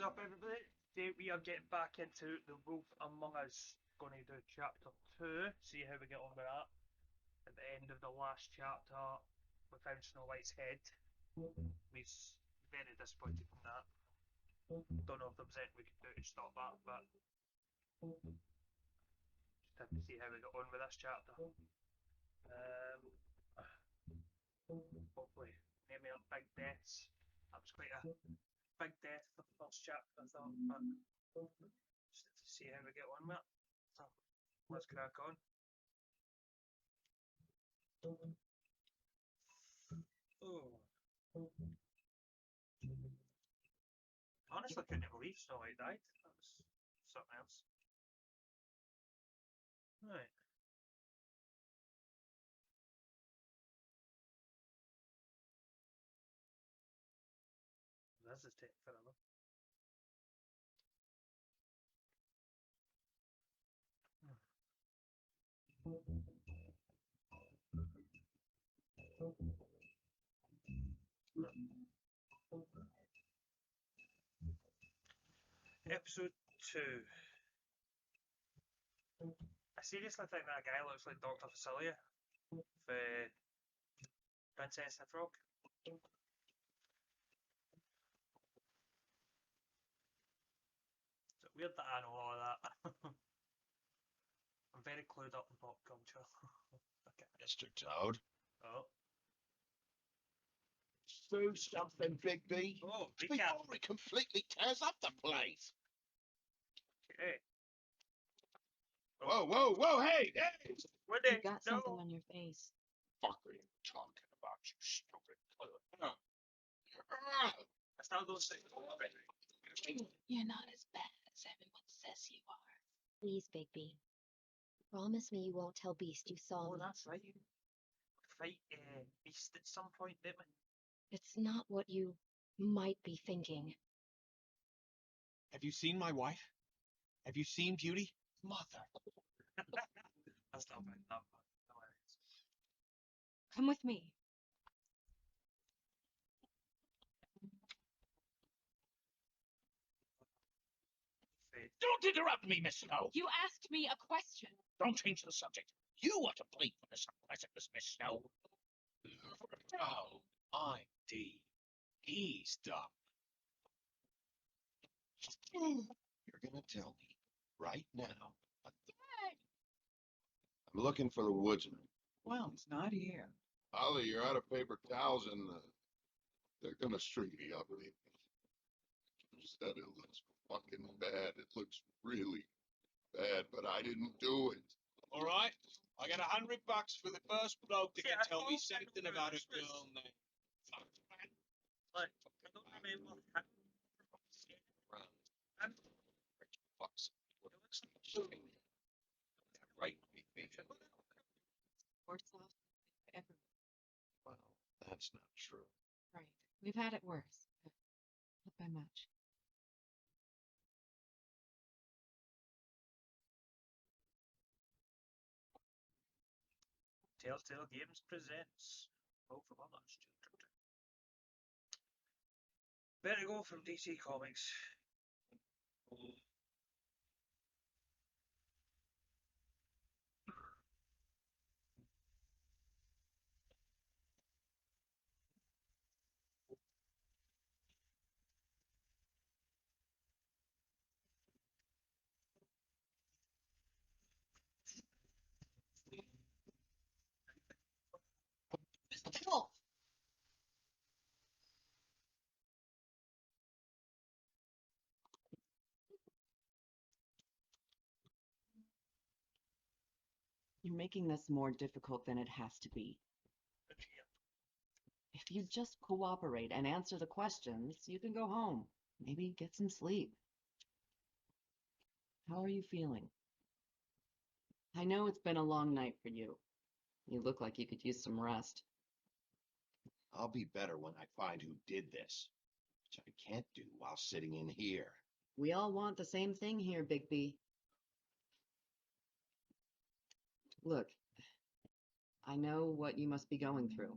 up, everybody? Today we are getting back into The Wolf Among Us. Going to do chapter 2, see how we get on with that. At the end of the last chapter, we found Snow White's head. We're very disappointed in that. Don't know if there was anything we could do to stop that, but just have to see how we get on with this chapter. Hopefully, maybe up big deaths. That was quite a big death for the first chapter, I thought, but just have to see how we get on with it. So, let's crack on. Oh. Honestly, I couldn't believe Snow White died. That was something else. Right. This is taking forever. Episode 2. I seriously think that guy looks like Dr. Facilier for Princess and the Frog. Is it weird that I know all of that? I'm very clued up in pop culture. Okay. Mr. Toad. Oh. Do something, Bigby. Oh, be Before careful. it completely tears up the place. Okay. Whoa, whoa, whoa, hey, hey! What You the? got No. something on your face. Fuck are you talking about, you stupid toilet? I still don't say. You're not as bad as everyone says you are. Please, Bigby. Promise me you won't tell Beast you saw Oh, me. that's right. Fight Beast at some point, didn't we? It's not what you might be thinking. Have you seen my wife? Have you seen Beauty? Mother. That's not bad. Not bad. No worries. Come with me. Fate. Don't interrupt me, Miss Snow. You asked me a question. Don't change the subject. You are to blame for this unpleasantness, Miss Snow. Oh, I'm D. He's dumb. You're gonna tell me right now a thing. I'm looking for the woodsman. Well, it's not here. Ollie, you're out of paper towels and they're gonna string me up. You said it looks fucking bad. It looks really bad, but I didn't do it. All right, I got $100 for the first bloke that Yeah, can tell me I something don't about a remember girl named. Like, I don't remember. I'm Fucks. What looks like string. Right, me. Worse off ever. Well, that's not true. Right. We've had it worse. But not by much. Telltale Games presents Wolf Among Us. Vertigo from DC Comics. Mr. Wolf. You're making this more difficult than it has to be. If you just cooperate and answer the questions, you can go home. Maybe get some sleep. How are you feeling? I know it's been a long night for you. You look like you could use some rest. I'll be better when I find who did this, which I can't do while sitting in here. We all want the same thing here, Bigby. Look, I know what you must be going through.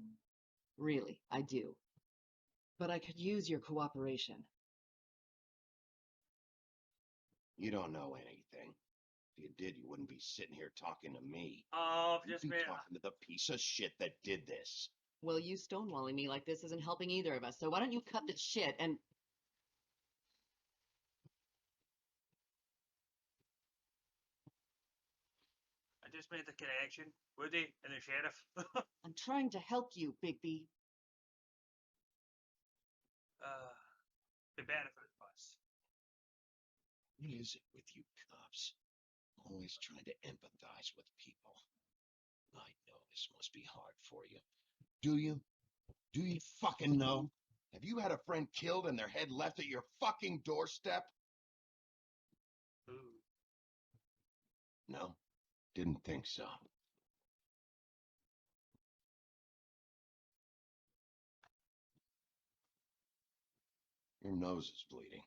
Really, I do. But I could use your cooperation. You don't know anything. If you did, you wouldn't be sitting here talking to me. Oh, I've You'd just be made talking to the piece of shit that did this. Well, you stonewalling me like this isn't helping either of us, so why don't you cut the shit and... I just made the connection. Woody and the sheriff. I'm trying to help you, Bigby. The benefit of us. What is it with you cops? Always trying to empathize with people. I know this must be hard for you. Do you? Do you fucking know? Have you had a friend killed and their head left at your fucking doorstep? Ooh. No, didn't think so. Your nose is bleeding.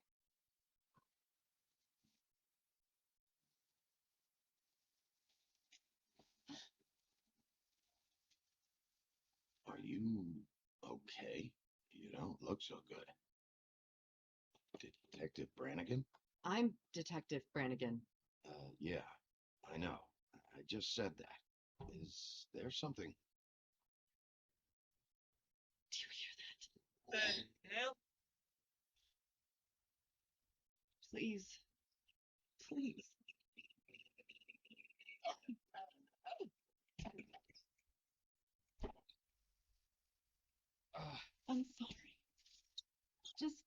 Are you okay? You don't look so good. Detective Brannigan? I'm Detective Brannigan. Yeah, I know. I just said that. Is there something? Do you hear that? The hell? Please. Please. I'm sorry. Just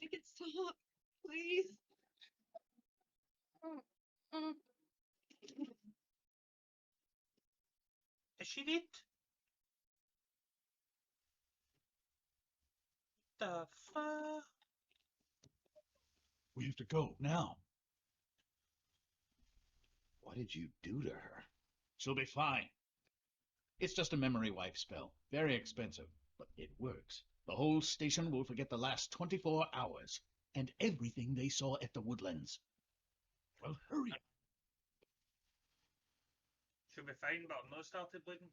make it stop, please. Is she dead? The fuck? We have to go now. What did you do to her? She'll be fine. It's just a memory wipe spell. Very expensive, but it works. The whole station will forget the last 24 hours and everything they saw at the Woodlands. Well, hurry. She'll be fine, but I'm not started bleeding.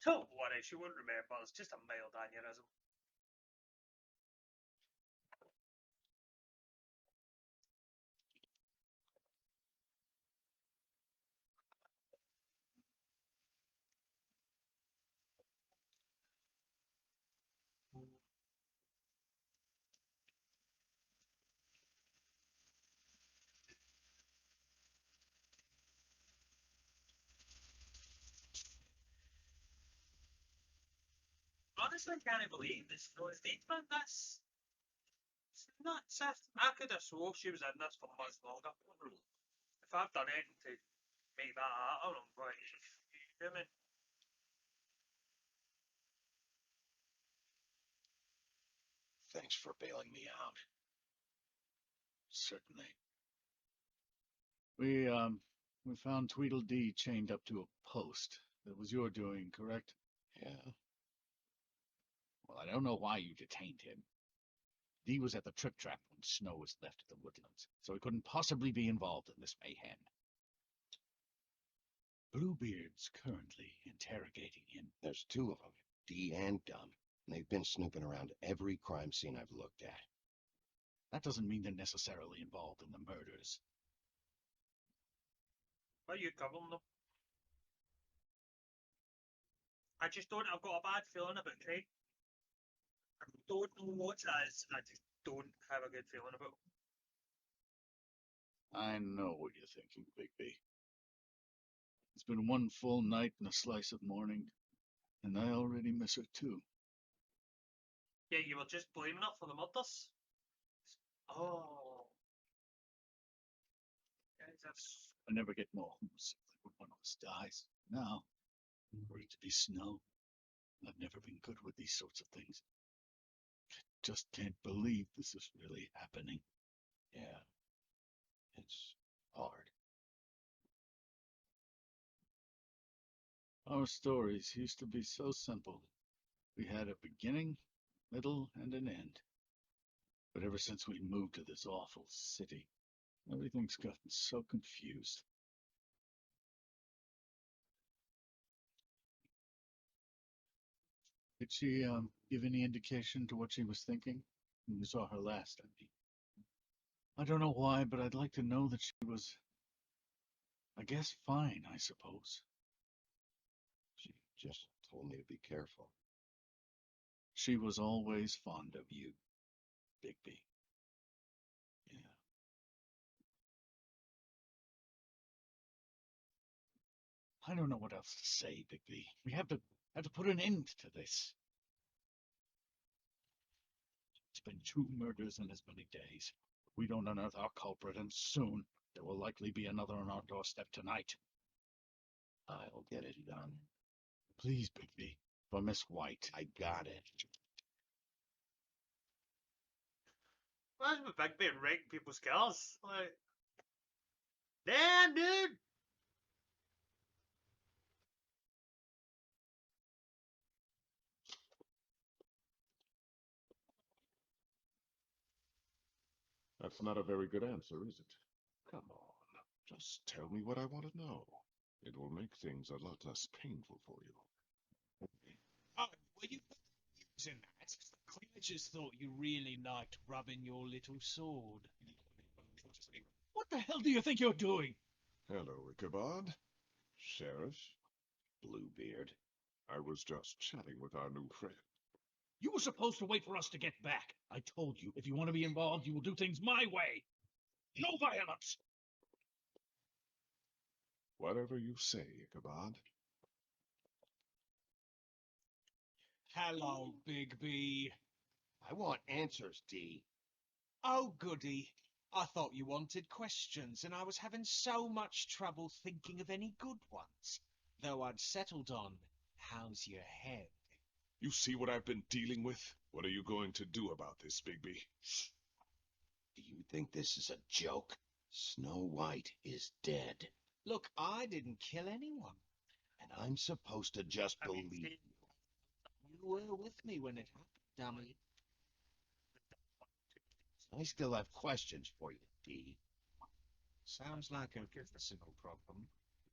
Don't worry, she won't remember. It's just a mild aneurysm. Honestly, I can't believe this was dead, man. That's it's nuts. I could have swore she was in this for much longer. If I've done anything to make that happen, I'm going to human. Thanks for bailing me out. Certainly. We found Tweedledee chained up to a post. That was your doing, correct? Yeah. Well, I don't know why you detained him. Dee was at the Trip Trap when Snow was left at the Woodlands, so he couldn't possibly be involved in this mayhem. Bluebeard's currently interrogating him. There's two of them, Dee and Dumb, and they've been snooping around every crime scene I've looked at. That doesn't mean they're necessarily involved in the murders. Why are you covering them? I just don't. I've got a bad feeling about Craig. I don't know what that is. I just don't have a good feeling about him. I know what you're thinking, Bigby. It's been one full night and a slice of morning, and I already miss her too. Yeah, you were just blaming her for the murders. Oh. Guys, that's I never get more homesick when one of us dies. Now, for it to be Snow, I've never been good with these sorts of things. I just can't believe this is really happening. Yeah. It's hard. Our stories used to be so simple. We had a beginning, middle, and an end. But ever since we moved to this awful city, everything's gotten so confused. Did she give any indication to what she was thinking? When you saw her last, I mean. I don't know why, but I'd like to know that she was, I guess, fine, I suppose. She just told me to be careful. She was always fond of you, Bigby. Yeah. I don't know what else to say, Bigby. We have to put an end to this. It's been 2 murders in as many days. We don't unearth our culprit, and soon there will likely be another on our doorstep tonight. I'll get it done. Please, Bigby, for Miss White. I got it. Imagine with Big Ben wrecking people's cars. Like, damn, dude! That's not a very good answer, is it? Come on, just tell me what I want to know. It will make things a lot less painful for you. Oh, were you using that? I just thought you really liked rubbing your little sword. What the hell do you think you're doing? Hello, Ichabod. Sheriff, Bluebeard. I was just chatting with our new friend. You were supposed to wait for us to get back. I told you, if you want to be involved, you will do things my way. No violence. Whatever you say, Ichabod. Hello, Bigby. I want answers, D. Oh, goody. I thought you wanted questions, and I was having so much trouble thinking of any good ones. Though I'd settled on, how's your head? You see what I've been dealing with? What are you going to do about this, Bigby? Do you think this is a joke? Snow White is dead, Look, I didn't kill anyone. and I'm supposed to just I mean, believe. You were with me when it happened, dummy. I still have questions for you, D. Sounds like a personal problem.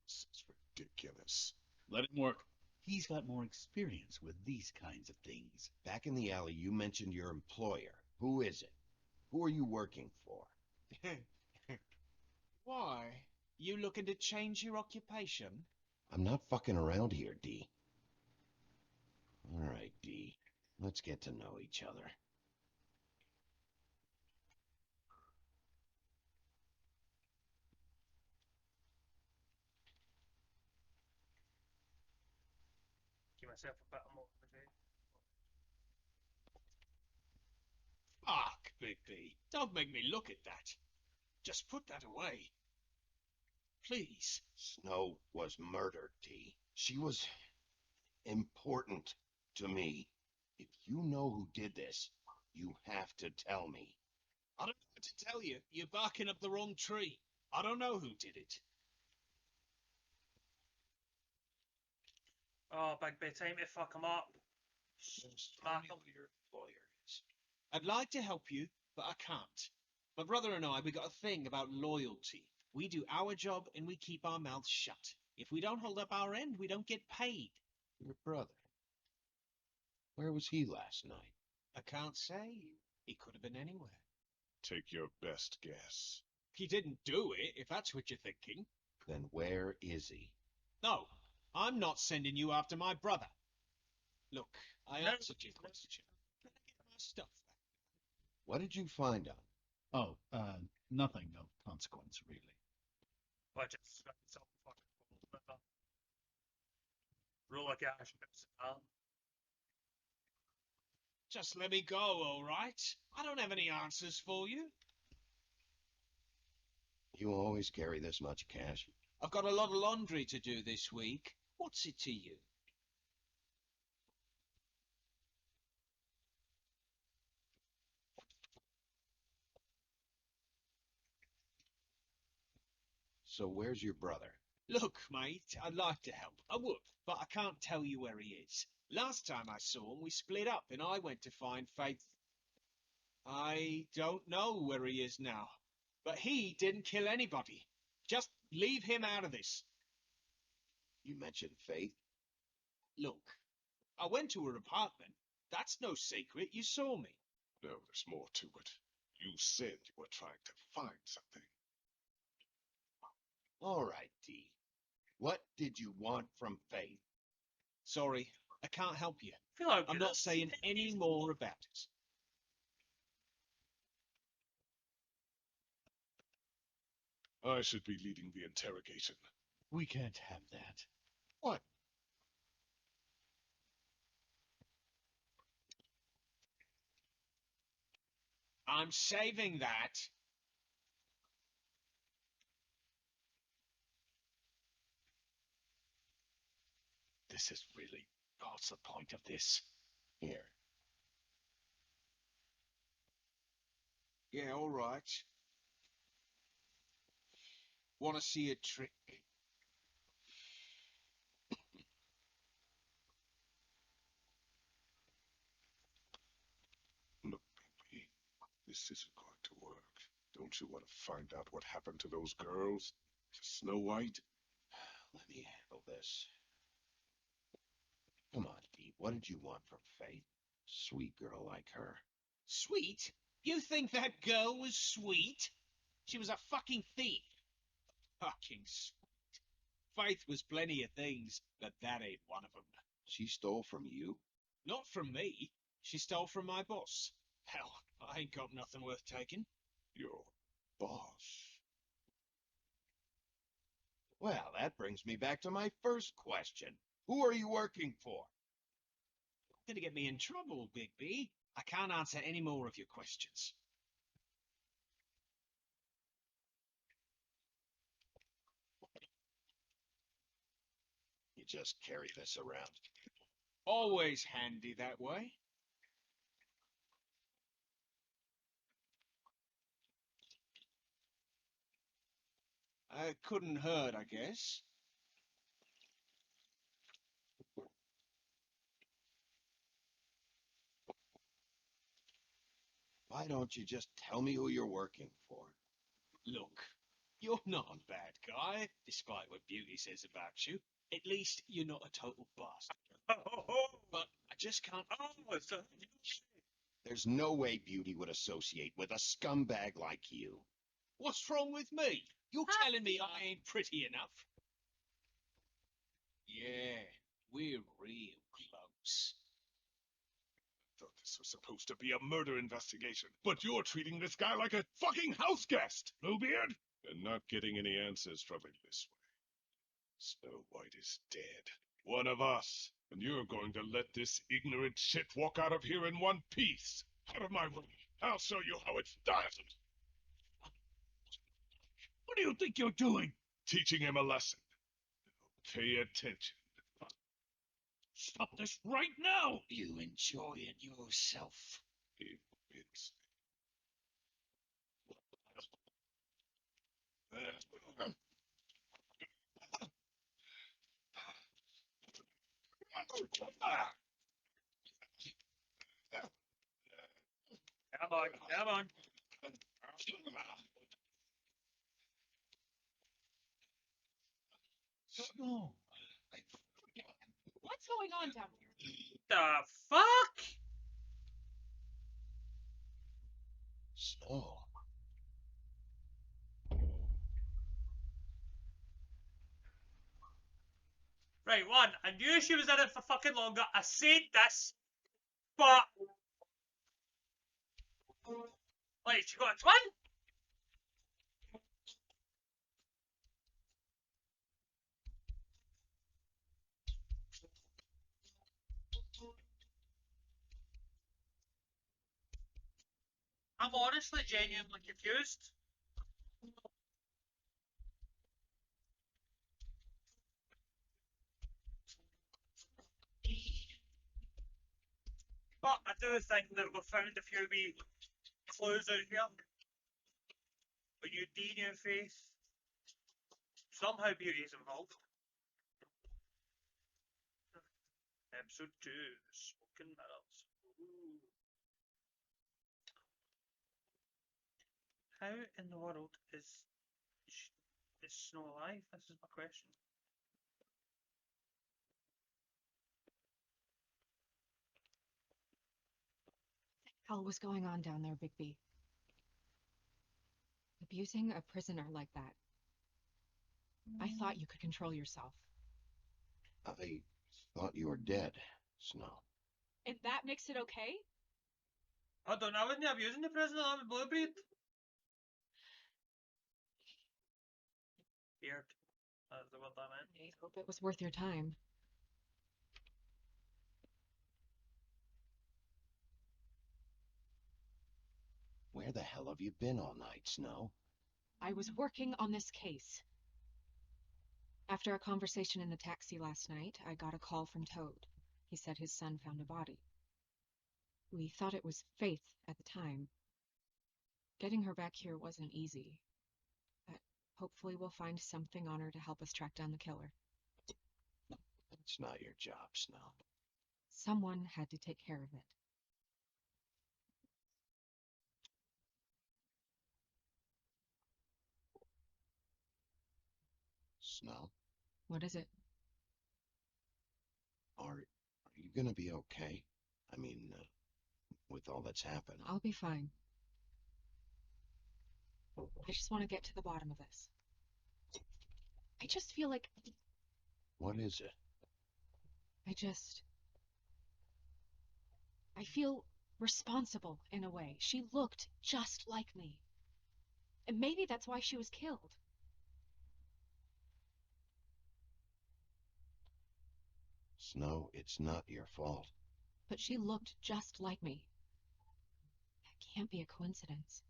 This is ridiculous. Let him work. He's got more experience with these kinds of things. Back in the alley, you mentioned your employer. Who is it? Who are you working for? Why? You looking to change your occupation? I'm not fucking around here, D. All right, D. Let's get to know each other. give myself a bit more motivation. Fuck, Bigby. Don't make me look at that. Just put that away. Please. Snow was murdered, D. She was important to me. If you know who did this, you have to tell me. I don't know what to tell you. You're barking up the wrong tree. I don't know who did it. Oh, Big Ben, time to fuck him up. Just Mark tell him. me who your employer is. I'd like to help you, but I can't. My brother and I, we got a thing about loyalty. We do our job and we keep our mouths shut. If we don't hold up our end, we don't get paid. Your brother. Where was he last night? I can't say. He could have been anywhere. Take your best guess. He didn't do it, if that's what you're thinking. Then where is he? No, I'm not sending you after my brother. Look, I No, answered your no. question. Can I get my stuff back? What did you find on him? Oh, nothing of consequence, really. Budget some fucking roll of cash. Just let me go, all right? I don't have any answers for you. You always carry this much cash? I've got a lot of laundry to do this week. What's it to you? So where's your brother? Look, mate, I'd like to help. I would, but I can't tell you where he is. Last time I saw him, we split up and I went to find Faith. I don't know where he is now, but he didn't kill anybody. Just leave him out of this. You mentioned Faith. Look, I went to her apartment. That's no secret. You saw me. No, there's more to it. You said you were trying to find something. All right, Dee. What did you want from Faith? Sorry, I can't help you. I feel like I'm not saying any more about it. I should be leading the interrogation. We can't have that. What? I'm saving that. This is really what's the point of this? Here. Yeah, all right. Want to see a trick? Look, baby, this isn't going to work. Don't you want to find out what happened to those girls? To Snow White? Let me handle this. Come on, Dee. What did you want from Faith? Sweet girl like her. Sweet? You think that girl was sweet? She was a fucking thief. Fucking sweet. Faith was plenty of things, but that ain't one of them. She stole from you? Not from me. She stole from my boss. Hell, I ain't got nothing worth taking. Your boss. Well, that brings me back to my first question. Who are you working for? Gonna get me in trouble, Big B. I can't answer any more of your questions. You just carry this around. Always handy that way. Couldn't hurt, I guess. Why don't you just tell me who you're working for? Look, you're not a bad guy, despite what Beauty says about you. At least you're not a total bastard. But I just can't. There's no way Beauty would associate with a scumbag like you. What's wrong with me? You're telling me I ain't pretty enough? Yeah, we're real close. Thought this was supposed to be a murder investigation, but you're treating this guy like a fucking house guest, Bluebeard, and not getting any answers from him this way. Snow White is dead. One of us. And you're going to let this ignorant shit walk out of here in one piece. Out of my room. I'll show you how it's done. What do you think you're doing? Teaching him a lesson. Pay attention. Stop this right now! You enjoying yourself? It's... Come on, come on. No. What's going on down here? The fuck? Snow. Right, one, I knew she was in it for fucking longer. I said this, but like she got a twin? I'm honestly genuinely confused. But I do think that we've found a few wee clues out here. But you, Dean and Faith, somehow Beauty is involved. Episode 2, Smoking Mirrors. Ooh. How in the world is Snow alive? This is my question. What the hell was going on down there, Bigby? abusing a prisoner like that. I thought you could control yourself. I thought you were dead, Snow. And that makes it okay? I don't know, I wasn't abusing the prisoner, I'm a Bluebeard. Beard. That's the word I meant. I hope it was worth your time. Where the hell have you been all night, Snow? I was working on this case. After a conversation in the taxi last night, I got a call from Toad. He said his son found a body. We thought it was Faith at the time. Getting her back here wasn't easy, but hopefully we'll find something on her to help us track down the killer. It's not your job, Snow. Someone had to take care of it. Snow, What is it? are you gonna be okay? I mean, with all that's happened. I'll be fine. I just want to get to the bottom of this. I just feel like What is it? I feel responsible in a way. She looked just like me. And maybe that's why she was killed. Snow, it's not your fault. But she looked just like me. That can't be a coincidence.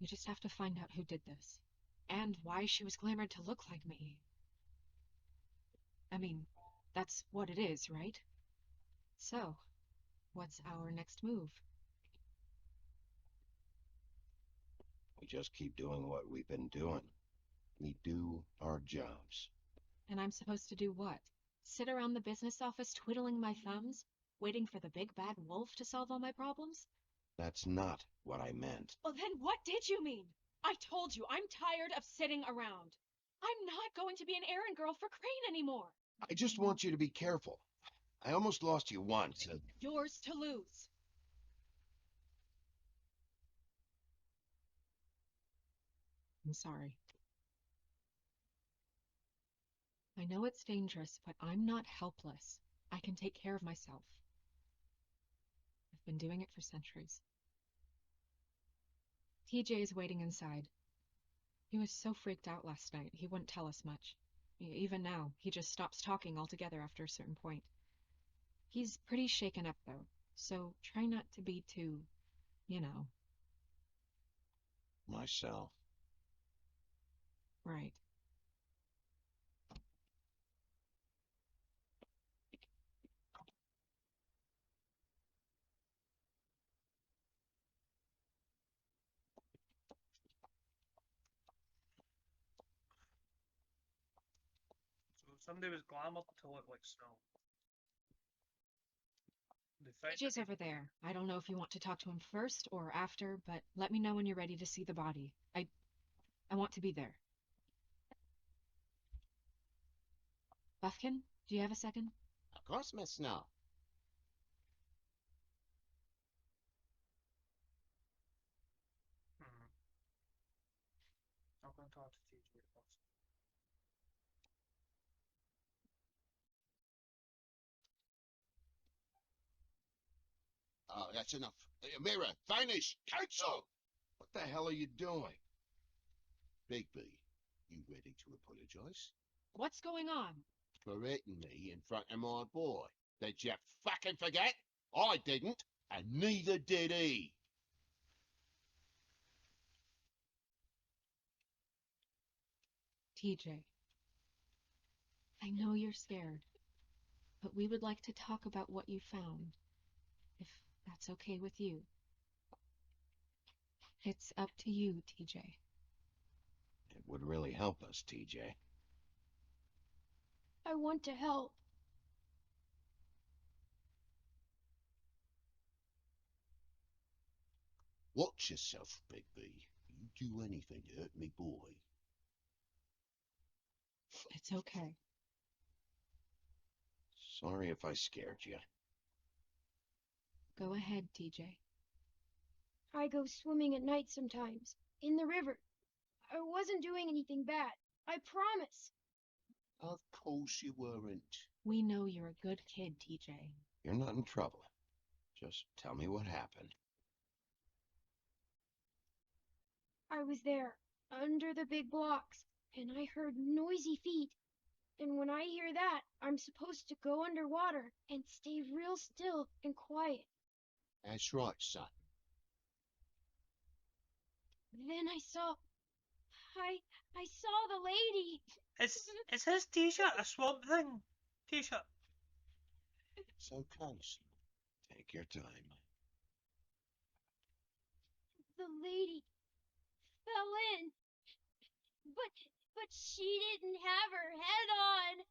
We just have to find out who did this. And why she was glamored to look like me. I mean, that's what it is, right? So, what's our next move? We just keep doing what we've been doing. We do our jobs. And I'm supposed to do what? Sit around the business office twiddling my thumbs, waiting for the big bad wolf to solve all my problems? That's not what I meant. Well, then what did you mean? I told you, I'm tired of sitting around. I'm not going to be an errand girl for Crane anymore. I just want you to be careful. I almost lost you once. Yours to lose. I'm sorry. I know it's dangerous, but I'm not helpless. I can take care of myself. I've been doing it for centuries. TJ is waiting inside. He was so freaked out last night, he wouldn't tell us much. Even now, he just stops talking altogether after a certain point. He's pretty shaken up, though, so try not to be too, you know. Myself. Right. So somebody was glamoured to look like Snow. They found TJ's over there. I don't know if you want to talk to him first or after, but let me know when you're ready to see the body. I want to be there. Buffkin, do you have a second? Of course, Miss Snow. I'm going to talk to TJ first. Oh, that's enough. Mira, finish! Cancel! What the hell are you doing? Bigby, you ready to apologize? What's going on? For hitting me in front of my boy. Did you fucking forget? I didn't, and neither did he. TJ, I know you're scared, but we would like to talk about what you found, if that's okay with you. It's up to you, TJ. It would really help us, TJ. I want to help. Watch yourself, Bigby. You do anything to hurt me boy. It's okay. Sorry if I scared you. Go ahead, TJ. I go swimming at night sometimes. in the river. I wasn't doing anything bad. I promise. Of course you weren't. We know you're a good kid, TJ. You're not in trouble. Just tell me what happened. I was there, under the big blocks, and I heard noisy feet. And when I hear that, I'm supposed to go underwater and stay real still and quiet. That's right, son. Then I saw the lady. Is his t-shirt a Swamp Thing t-shirt? It's okay, son. Take your time. The lady fell in. But she didn't have her head on.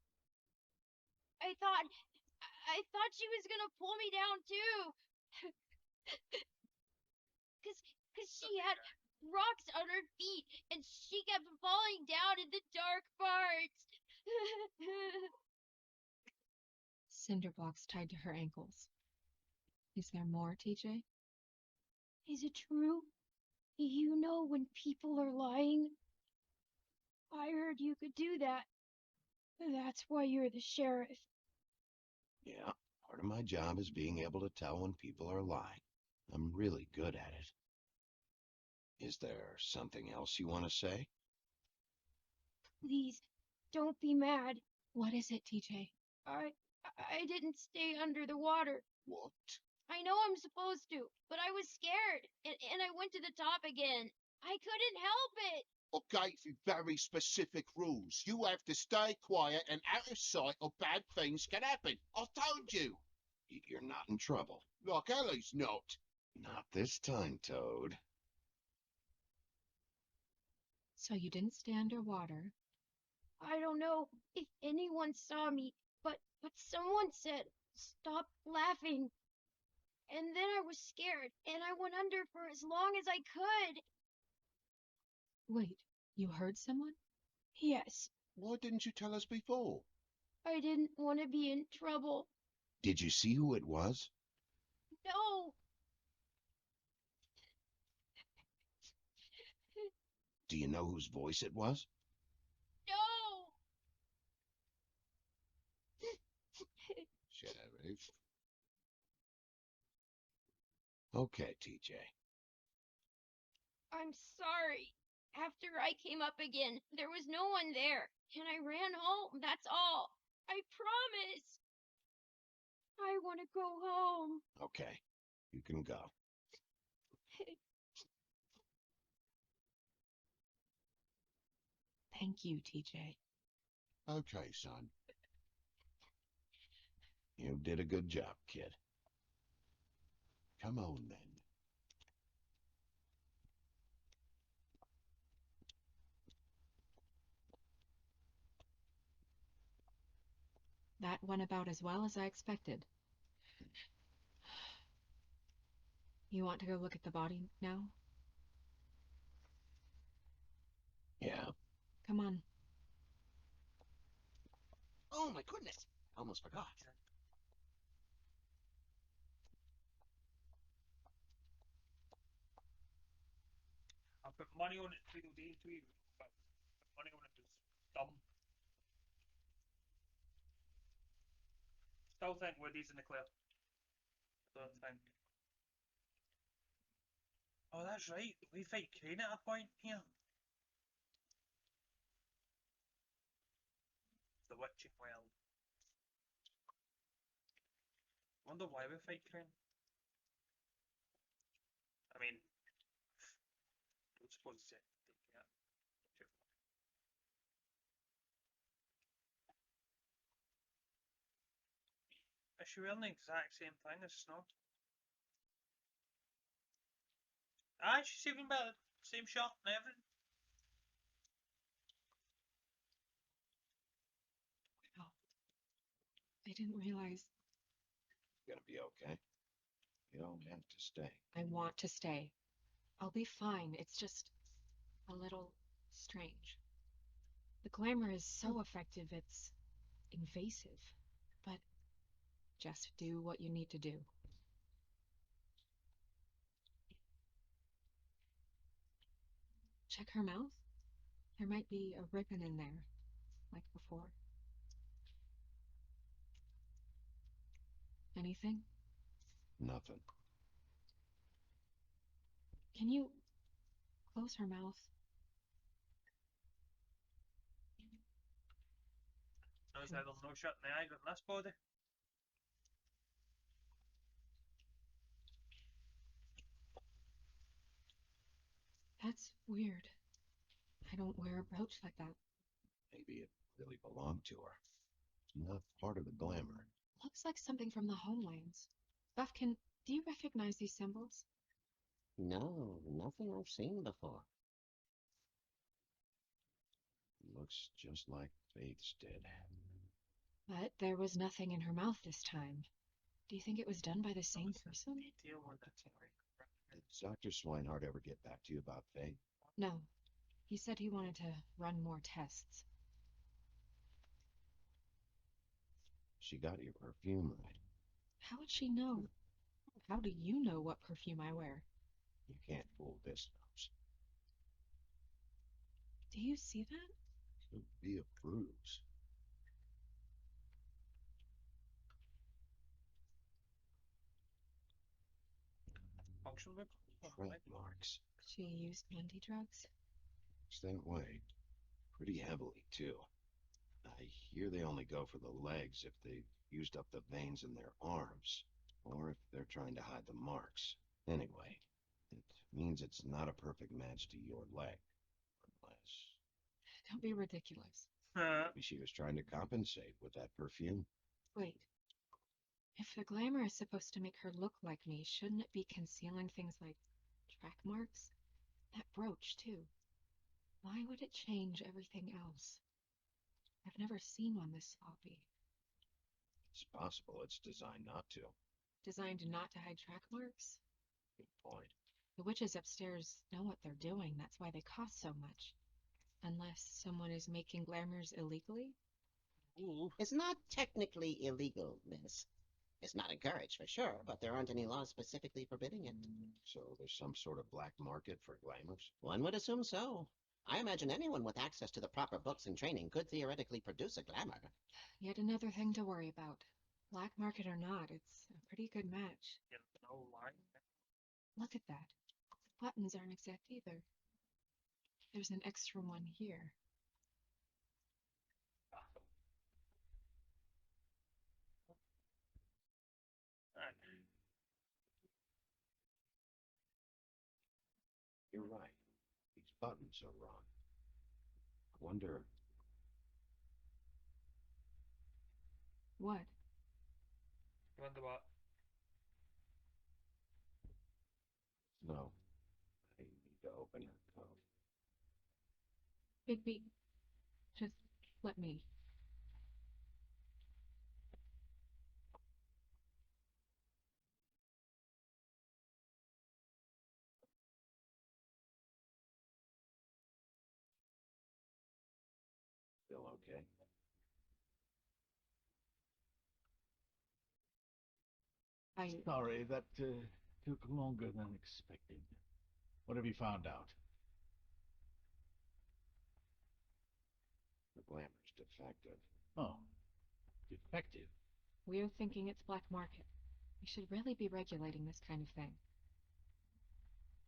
I thought she was gonna pull me down too. Cause she had rocks on her feet and she kept falling down in the dark parts. Cinder blocks tied to her ankles. Is there more, TJ? Is it true? You know when people are lying? I heard you could do that. That's why you're the sheriff. Yeah, part of my job is being able to tell when people are lying. I'm really good at it. Is there something else you want to say? Please, don't be mad. What is it, TJ? I didn't stay under the water. What? I know I'm supposed to, but I was scared, and I went to the top again. I couldn't help it. I gave you very specific rules. You have to stay quiet and out of sight or bad things can happen. I told you. You're not in trouble. Like Ellie's not. Not this time, Toad. So you didn't stay underwater. I don't know if anyone saw me, but someone said, "Stop laughing." And then I was scared, and I went under for as long as I could. Wait, you heard someone? Yes. Why didn't you tell us before? I didn't want to be in trouble. Did you see who it was? No. Do you know whose voice it was? No. Sheriff. Okay, TJ. I'm sorry. After I came up again, there was no one there, and I ran home, that's all. I promise. I want to go home. Okay, you can go. Thank you, TJ. Okay, son. You did a good job, kid. Come on, then. That went about as well as I expected. You want to go look at the body now? Yeah. Come on. Oh, my goodness. I almost forgot. I put money on it Tweedledee Tweedle, but money on it is dumb. Still think Woody's in the clear. Don't think. Oh, that's right. We fight Crane at a point here. The witching well. Wonder why we fight Crane. I mean, don't suppose it's yeah. Is she wearing the exact same thing as Snow? Ah, she's even better. Same shot and everything. Wow. I didn't realize. You're gonna be okay. You don't have to stay. I want to stay. I'll be fine. It's just a little strange. The glamour is so effective, it's invasive. But just do what you need to do. check her mouth? There might be a ribbon in there, like before. Anything? Nothing. Can you close her mouth? Notice how there's no shutting the eye on this body. That's weird. I don't wear a brooch like that. Maybe it really belonged to her. It's not part of the glamour. Looks like something from the homelands. Buffkin, do you recognize these symbols? No, nothing I've seen before. Looks just like Faith's did. But there was nothing in her mouth this time. Do you think it was done by the same person? Detail on the Did Dr. Swinehart ever get back to you about Faith? No. He said he wanted to run more tests. She got your perfume right. How would she know? How do you know what perfume I wear? You can't fool this nose. Do you see that? Could be a bruise. function book. Print marks. She used plenty drugs. It's that way. Pretty heavily, too. I hear they only go for the legs if they've used up the veins in their arms, or if they're trying to hide the marks. Anyway, it means it's not a perfect match to your leg. Unless Don't be ridiculous. maybe she was trying to compensate with that perfume. Wait. If the glamour is supposed to make her look like me, shouldn't it be concealing things like track marks? That brooch, too. Why would it change everything else? I've never seen one this sloppy. It's possible it's designed not to. Designed not to hide track marks? Good point. The witches upstairs know what they're doing. That's why they cost so much. Unless someone is making glamours illegally? Ooh. It's not technically illegal, miss. It's not encouraged for sure, but there aren't any laws specifically forbidding it. So there's some sort of black market for glamours? One would assume so. I imagine anyone with access to the proper books and training could theoretically produce a glamour. Yet another thing to worry about. Black market or not, it's a pretty good match. You know, line. Look at that. The buttons aren't exact either. There's an extra one here. You're right. These buttons are wrong. I wonder. What? Wonder what? No. I need to open her coat. Bigby, just let me. Still okay? Sorry, that took longer than expected. What have you found out? The glamour's defective. Oh, defective. We're thinking it's black market. We should really be regulating this kind of thing.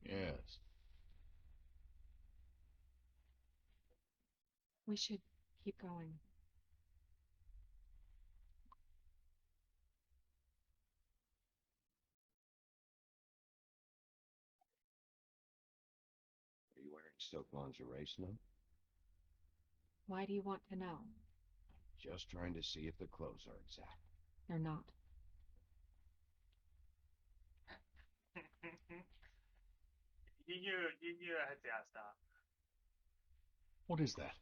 Yes. We should keep going. Are you wearing silk lingerie, Snow? Why do you want to know? Just trying to see if the clothes are exact. They're not. You knew I had to ask that. What is that?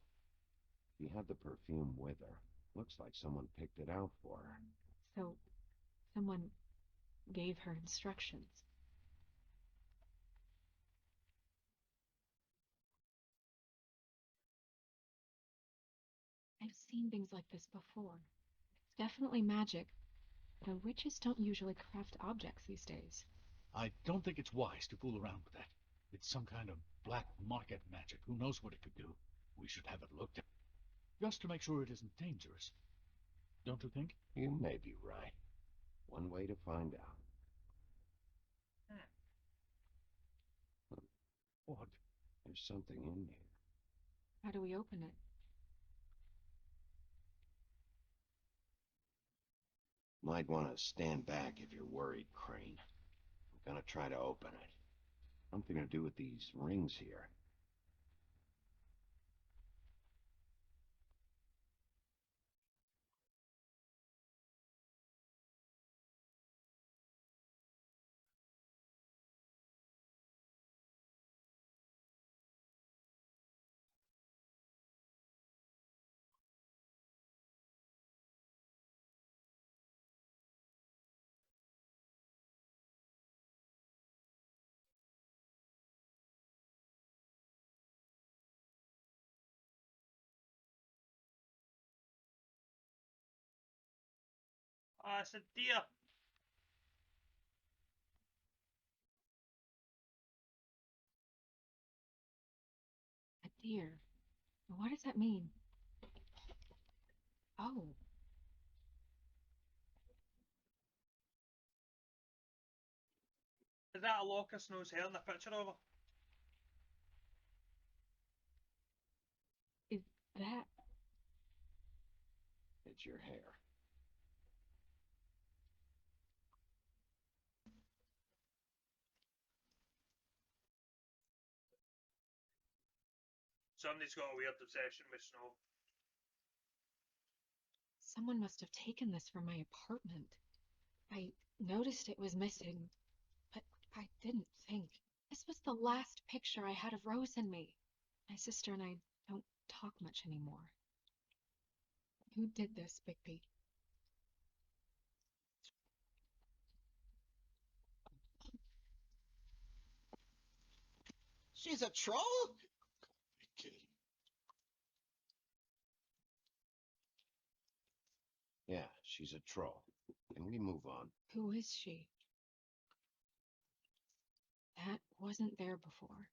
She had the perfume with her. Looks like someone picked it out for her. So, someone gave her instructions. I've seen things like this before. It's definitely magic, but witches don't usually craft objects these days. I don't think it's wise to fool around with that. It's some kind of black market magic. Who knows what it could do? We should have it looked at, just to make sure it isn't dangerous. Don't you think? You may be right. One way to find out. What? There's something in here. How do we open it? Might want to stand back if you're worried, Crane. I'm gonna try to open it. Something to do with these rings here. Ah, it's a deer. A deer. What does that mean? Oh, Is that a Locker Snow's hair in the picture of her? is that? It's your hair. Somebody's got a weird obsession with snow. Someone must have taken this from my apartment. I noticed it was missing, but I didn't think. This was the last picture I had of Rose and me. My sister and I don't talk much anymore. Who did this, Bigby? She's a troll? Yeah, she's a troll. Can we move on? Who is she? That wasn't there before.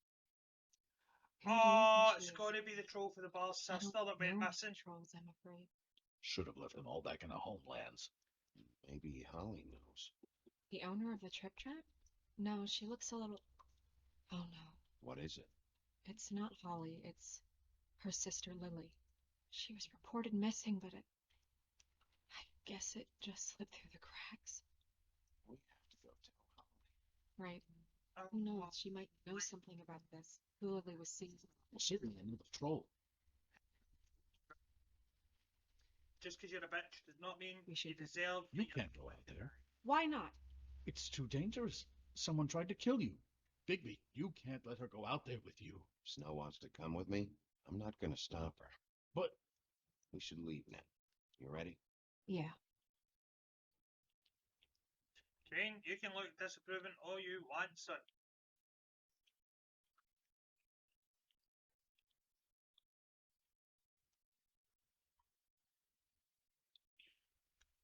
Who do you Oh, think she it's is? going to be the troll for the bar's I sister don't that went know missing. trolls, I'm afraid. Should have left them all back in their homelands. Maybe Holly knows. The owner of the Trip Trap? No, she looks a little... Oh no, What is it? it's not Holly, it's her sister Lily. She was reported missing, but I guess it just slipped through the cracks. We have to go tell Holly. Right. Who knows? She might know something about this. Who Lily was seeing. Well, certainly I knew the troll. Just because you're a bitch does not mean We you should- deserve. You can't go out there. Why not? It's too dangerous. Someone tried to kill you. Bigby, you can't let her go out there with you. Snow wants to come with me. I'm not gonna stop her. But We should leave now. You ready? Yeah. Crane, you can look disapproving all you want, son.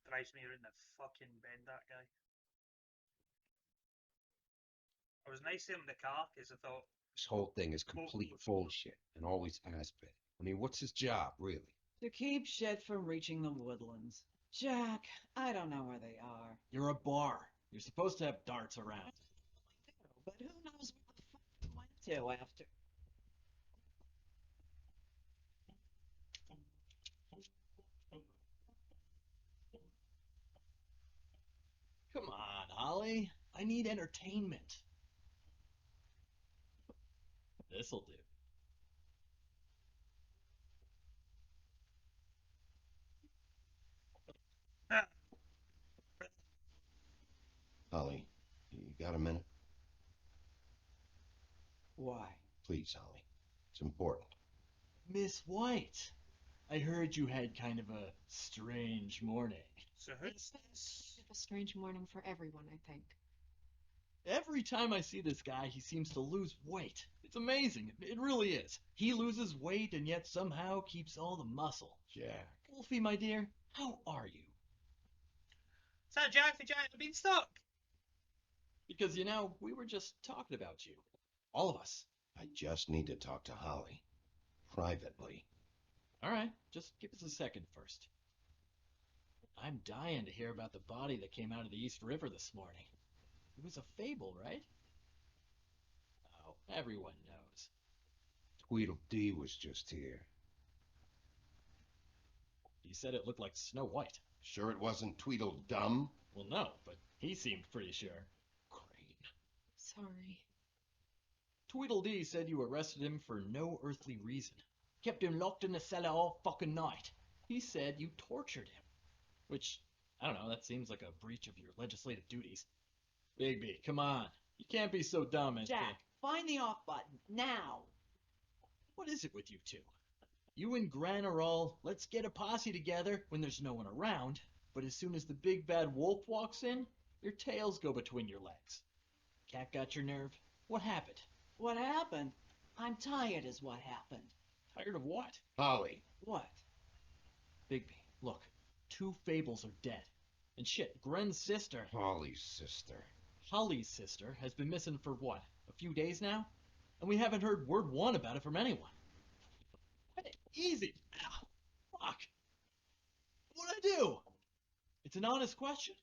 Drives me around the fucking bend, that guy. I was nice to him in the car because I thought, This whole thing is complete bullshit and always has been. I mean, what's his job, really? To keep shit from reaching the woodlands. Jack, I don't know where they are. You're a bar. You're supposed to have darts around. But who knows where the fuck they went to after. Come on, Holly. I need entertainment. This'll do. Holly, you got a minute? Why? Please, Holly. It's important. Miss White, I heard you had kind of a strange morning. so who's this? A strange morning for everyone, I think. Every time I see this guy, he seems to lose weight. It's amazing. It really is. He loses weight and yet somehow keeps all the muscle. Jack. Wolfie, my dear, how are you? Is that Jack the Giant of the Beanstalk? Because, you know, we were just talking about you. All of us. I just need to talk to Holly. Privately. All right, just give us a second first. I'm dying to hear about the body that came out of the East River this morning. It was a fable, right? Oh, everyone knows. Tweedledee was just here. He said it looked like Snow White. Sure it wasn't Tweedledum? Well, no, but he seemed pretty sure. Sorry. Tweedledee said you arrested him for no earthly reason. Kept him locked in the cellar all fucking night. He said you tortured him. Which, I don't know, that seems like a breach of your legislative duties. Bigby, come on. You can't be so dumb as Jack, find the off button, now! What is it with you two? You and Gran are all, let's get a posse together when there's no one around, but as soon as the big bad wolf walks in, your tails go between your legs. Cat got your nerve? What happened? What happened? I'm tired is what happened. Tired of what? Holly. What? Bigby, look. 2 fables are dead. And shit, Gren's sister... Holly's sister. Holly's sister has been missing for what? A few days now? And we haven't heard word one about it from anyone. Easy. Ow. Fuck. What'd I do? It's an honest question.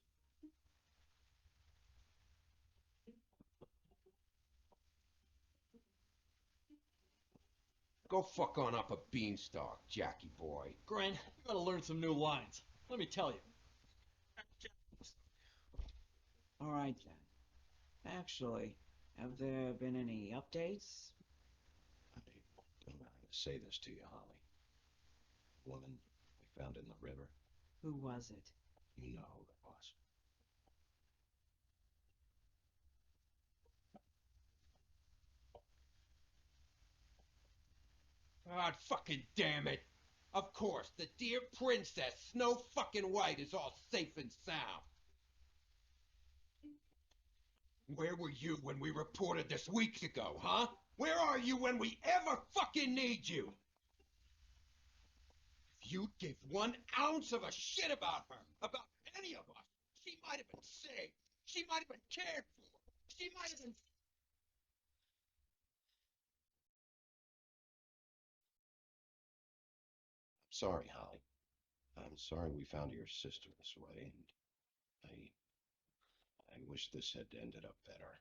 Go fuck on up a beanstalk, Jackie boy. Gren, you gotta learn some new lines. Let me tell you. All right, then. Actually, have there been any updates? I don't know how to say this to you, Holly. The woman we found in the river. Who was it? You know who it was. God fucking damn it! Of course, the dear princess, Snow fucking White, is all safe and sound. Where were you when we reported this weeks ago, huh? Where are you when we ever fucking need you? If you'd give 1 ounce of a shit about her, about any of us, she might have been saved. She might have been cared for. She might have been... Sorry, Holly. I'm sorry we found your sister this way, and I wish this had ended up better.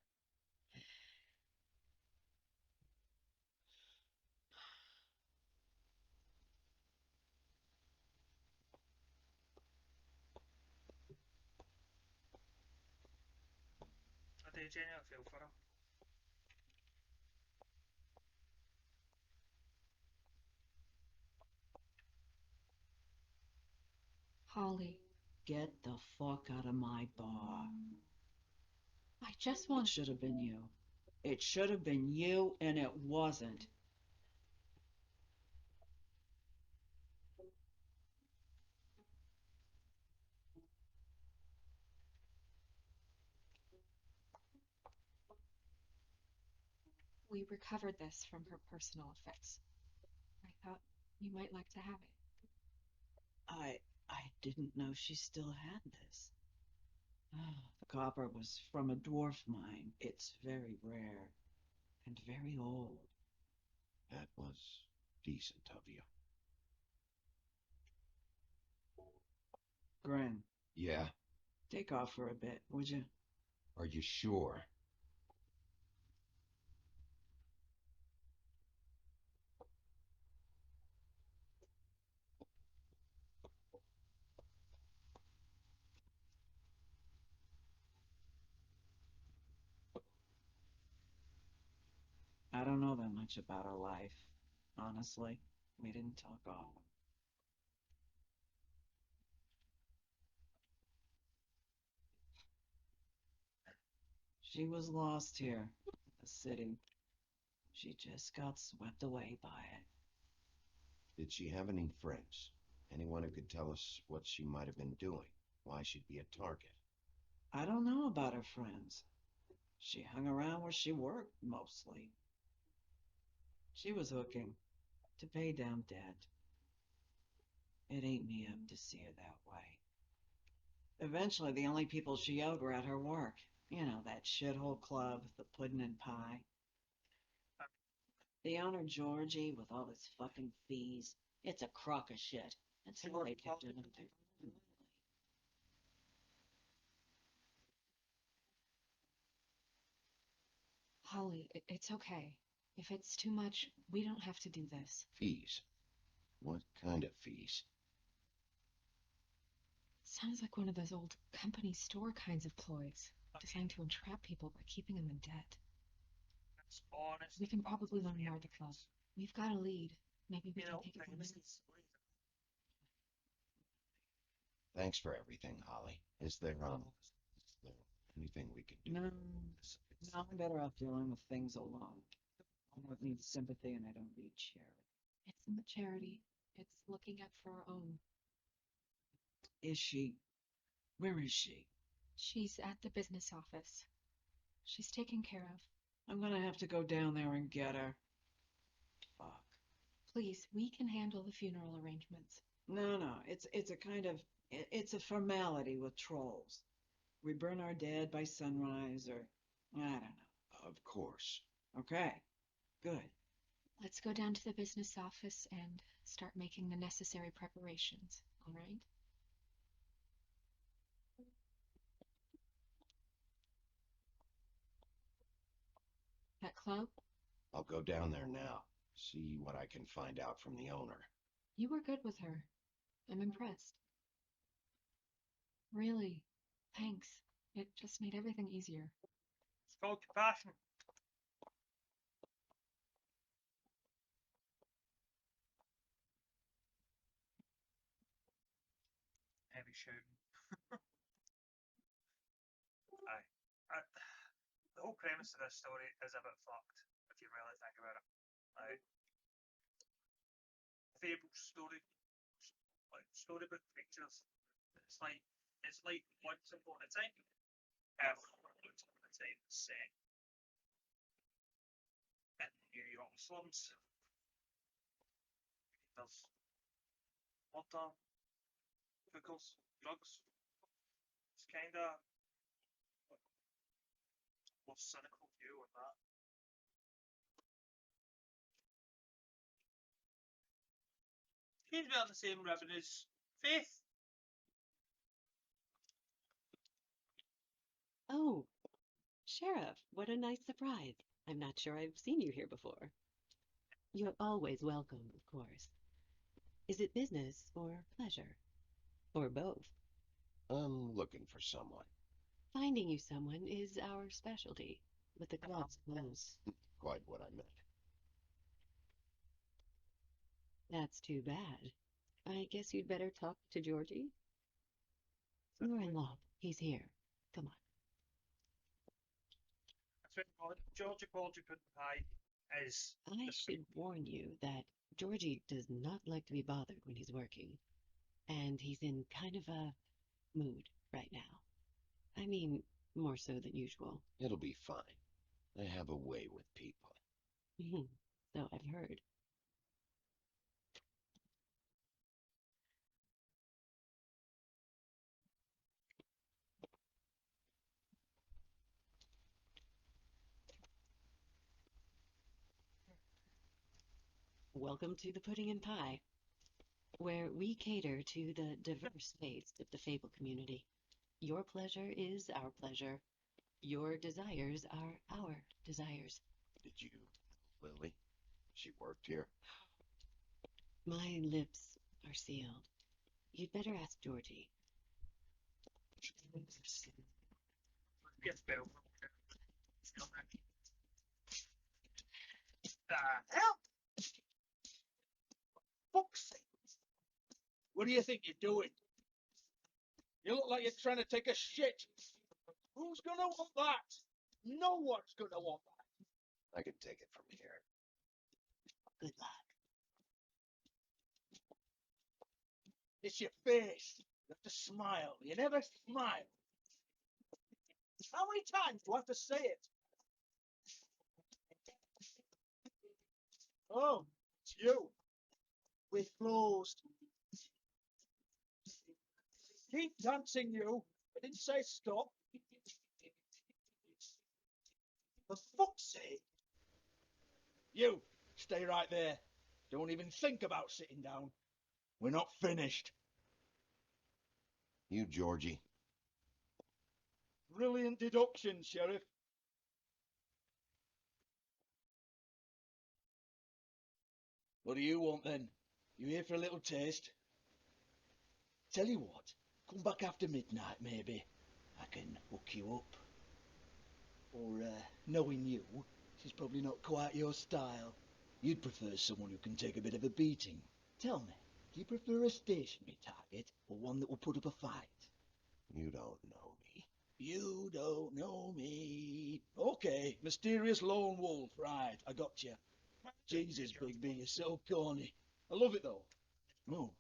I do genuinely feel for her. Holly, Get the fuck out of my bar. I just It want... should have been you. It should have been you, and it wasn't. We recovered this from her personal effects. I thought you might like to have it. I didn't know she still had this. The copper was from a dwarf mine. It's very rare and very old. That was decent of you. Gren, Yeah? take off for a bit, would you? Are you sure? I don't know that much about her life. Honestly, we didn't talk often. She was lost here, in the city. She just got swept away by it. Did she have any friends? Anyone who could tell us what she might have been doing? Why she'd be a target? I don't know about her friends. She hung around where she worked, mostly. She was hooking to pay down debt. It ain't me up to see her that way. Eventually, the only people she owed were at her work. You know, that shithole club, the Puddin' and Pie. The owner, Georgie, with all his fucking fees, it's a crock of shit. That's how they kept it up there. Holly, it's okay. If it's too much, we don't have to do this. Fees. What kind of fees? Sounds like one of those old company store kinds of ploys, designed to entrap people by keeping them in debt. That's honest. We can probably learn more at the club. We've got a lead. Maybe we can take it from there. Thanks for everything, Holly. Is there anything we can do? No, I'm better off dealing with things alone. I don't need sympathy and I don't need charity. It's not charity. It's looking out for our own. Is she? Where is she? She's at the business office. She's taken care of. I'm gonna have to go down there and get her. Fuck. Please, we can handle the funeral arrangements. No, it's a kind of, it's a formality with trolls. We burn our dead by sunrise, or, I don't know. Of course. Okay, good. Let's go down to the business office and start making the necessary preparations, all right? That club? I'll go down there now. See what I can find out from the owner. You were good with her. I'm impressed. Really, thanks. It just made everything easier. It's called compassion. Heavy shouting. Aye. The whole premise of this story is a bit fucked, if you really think about it. Right? Fable story, like storybook pictures. It's like once upon a time. Once upon a time set in New York slums. There's murder, hookers, drugs. It's kinda more cynical view on that. She's about the same ribbon as Faith. Oh, Sheriff, what a nice surprise. I'm not sure I've seen you here before. You're always welcome, of course. Is it business or pleasure? Or both? I'm looking for someone. Finding you someone is our specialty, but the club's closed. Quite what I meant. That's too bad. I guess you'd better talk to Georgie. You're in love. He's here. Come on. That's what Georgie Porgy Pudding Pie is. I should warn you that Georgie does not like to be bothered when he's working. And he's in kind of a mood right now. I mean, more so than usual. It'll be fine. I have a way with people. So I've heard. Welcome to the Pudding and Pie, where we cater to the diverse tastes of the Fable community. Your pleasure is our pleasure. Your desires are our desires. Did you tell Lily? She worked here? My lips are sealed. You'd better ask Georgie. Yes, Bill. The hell? Fuck's sake. What do you think you're doing? You look like you're trying to take a shit. Who's gonna want that? No one's gonna want that. I can take it from here. Good luck. It's your face. You have to smile. You never smile. How many times do I have to say it? Oh, it's you. We're closed. Keep dancing, you. I didn't say stop. For fuck's sake. You, Stay right there. Don't even think about sitting down. We're not finished. You, Georgie. Brilliant deduction, Sheriff. What do you want then? You here for a little taste? Tell you what, come back after midnight maybe. I can hook you up. Or, knowing you, she's probably not quite your style. You'd prefer someone who can take a bit of a beating. Tell me, do you prefer a stationary target or one that will put up a fight? You don't know me. You don't know me. Okay, mysterious lone wolf. Right, I got you. Jesus, Big B, you're so corny. I love it though. No,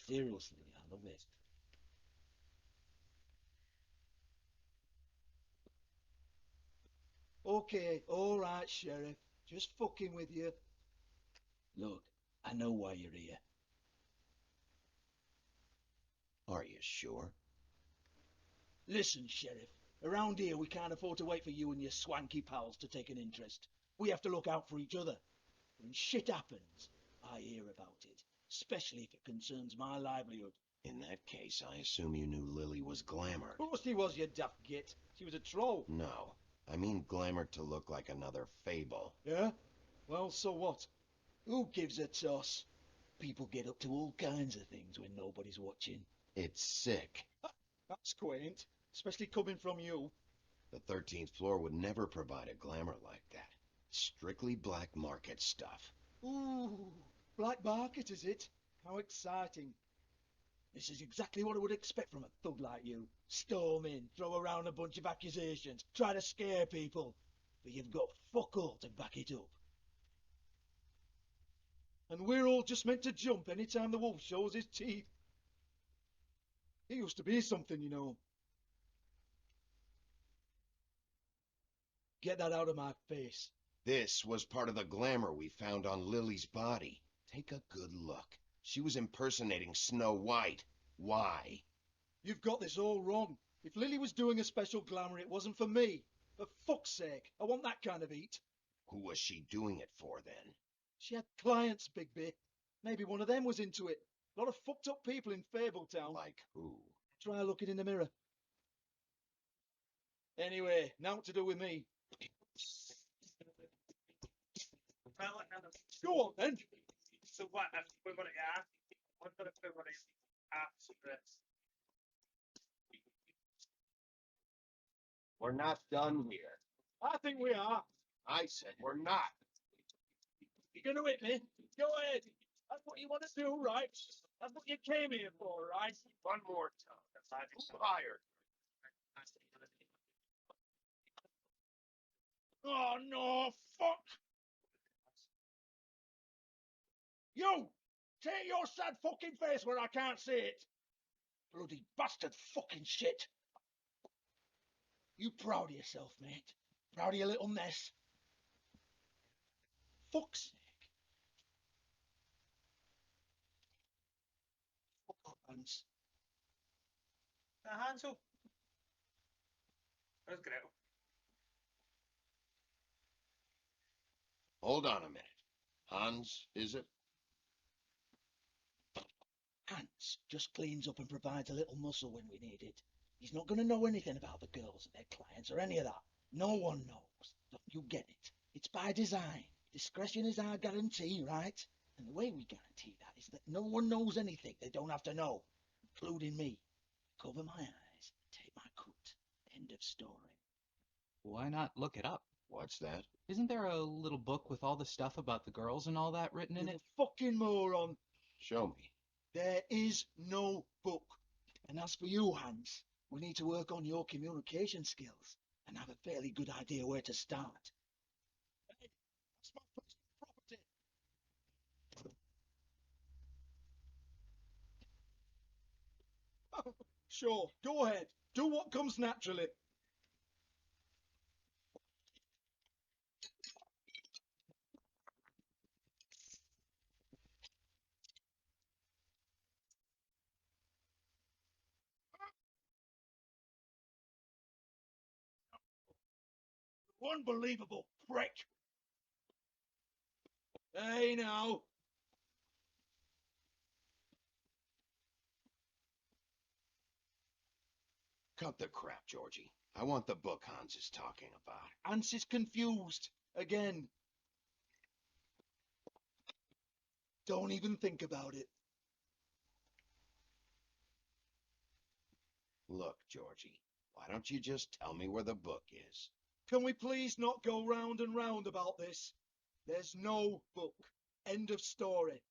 seriously, I love it. Okay, all right, Sheriff. Just fucking with you. Look, I know why you're here. Are you sure? Listen, Sheriff. Around here, we can't afford to wait for you and your swanky pals to take an interest. We have to look out for each other. When shit happens, I hear about it, especially if it concerns my livelihood. In that case, I assume you knew Lily was glamored. Of course she was, you daft git. She was a troll. No, I mean glamored to look like another fable. Yeah? Well, so what? Who gives a toss? People get up to all kinds of things when nobody's watching. It's sick. That's quaint, especially coming from you. The 13th floor would never provide a glamour like that. Strictly black market stuff. Ooh, black market, is it? How exciting. This is exactly what I would expect from a thug like you. Storm in, throw around a bunch of accusations, try to scare people. But you've got fuck all to back it up. And we're all just meant to jump any time the wolf shows his teeth. He used to be something, you know. Get that out of my face. This was part of the glamour we found on Lily's body. Take a good look. She was impersonating Snow White. Why? You've got this all wrong. If Lily was doing a special glamour, it wasn't for me. For fuck's sake, I want that kind of eat. Who was she doing it for, then? She had clients, Big B. Maybe one of them was into it. A lot of fucked up people in Fabletown. Like who? Try looking in the mirror. Anyway, now what to do with me. Go on, then. So what if we were to ask? What if we were to ask this? We're not done here. I think we are. I said we're not. You're gonna hit me? Go ahead. That's what you want to do, right? That's what you came here for, right? One more time. I'm fired. Oh, no, fuck! You! Take your sad fucking face where I can't see it! Bloody bastard fucking shit! You proud of yourself, mate? Proud of your little mess? Fuck's sake. Fuck up, Hans. Hands up. Where's Gretel? Hold on a minute. Hans, is it? Hans just cleans up and provides a little muscle when we need it. He's not going to know anything about the girls and their clients or any of that. No one knows. Don't you get it? It's by design. Discretion is our guarantee, right? And the way we guarantee that is that no one knows anything they don't have to know, including me. Cover my eyes, take my cut. End of story. Why not look it up? What's that? Isn't there a little book with all the stuff about the girls and all that written in You it? fucking moron. Show me. There is no book. And as for you, Hans, we need to work on your communication skills and have a fairly good idea where to start. Hey, that's my personal property. Sure, go ahead. Do what comes naturally. Unbelievable prick. Hey, now. Cut the crap, Georgie. I want the book Hans is talking about. Hans is confused. Again. Don't even think about it. Look, Georgie, why don't you just tell me where the book is? Can we please not go round and round about this? There's no book. End of story.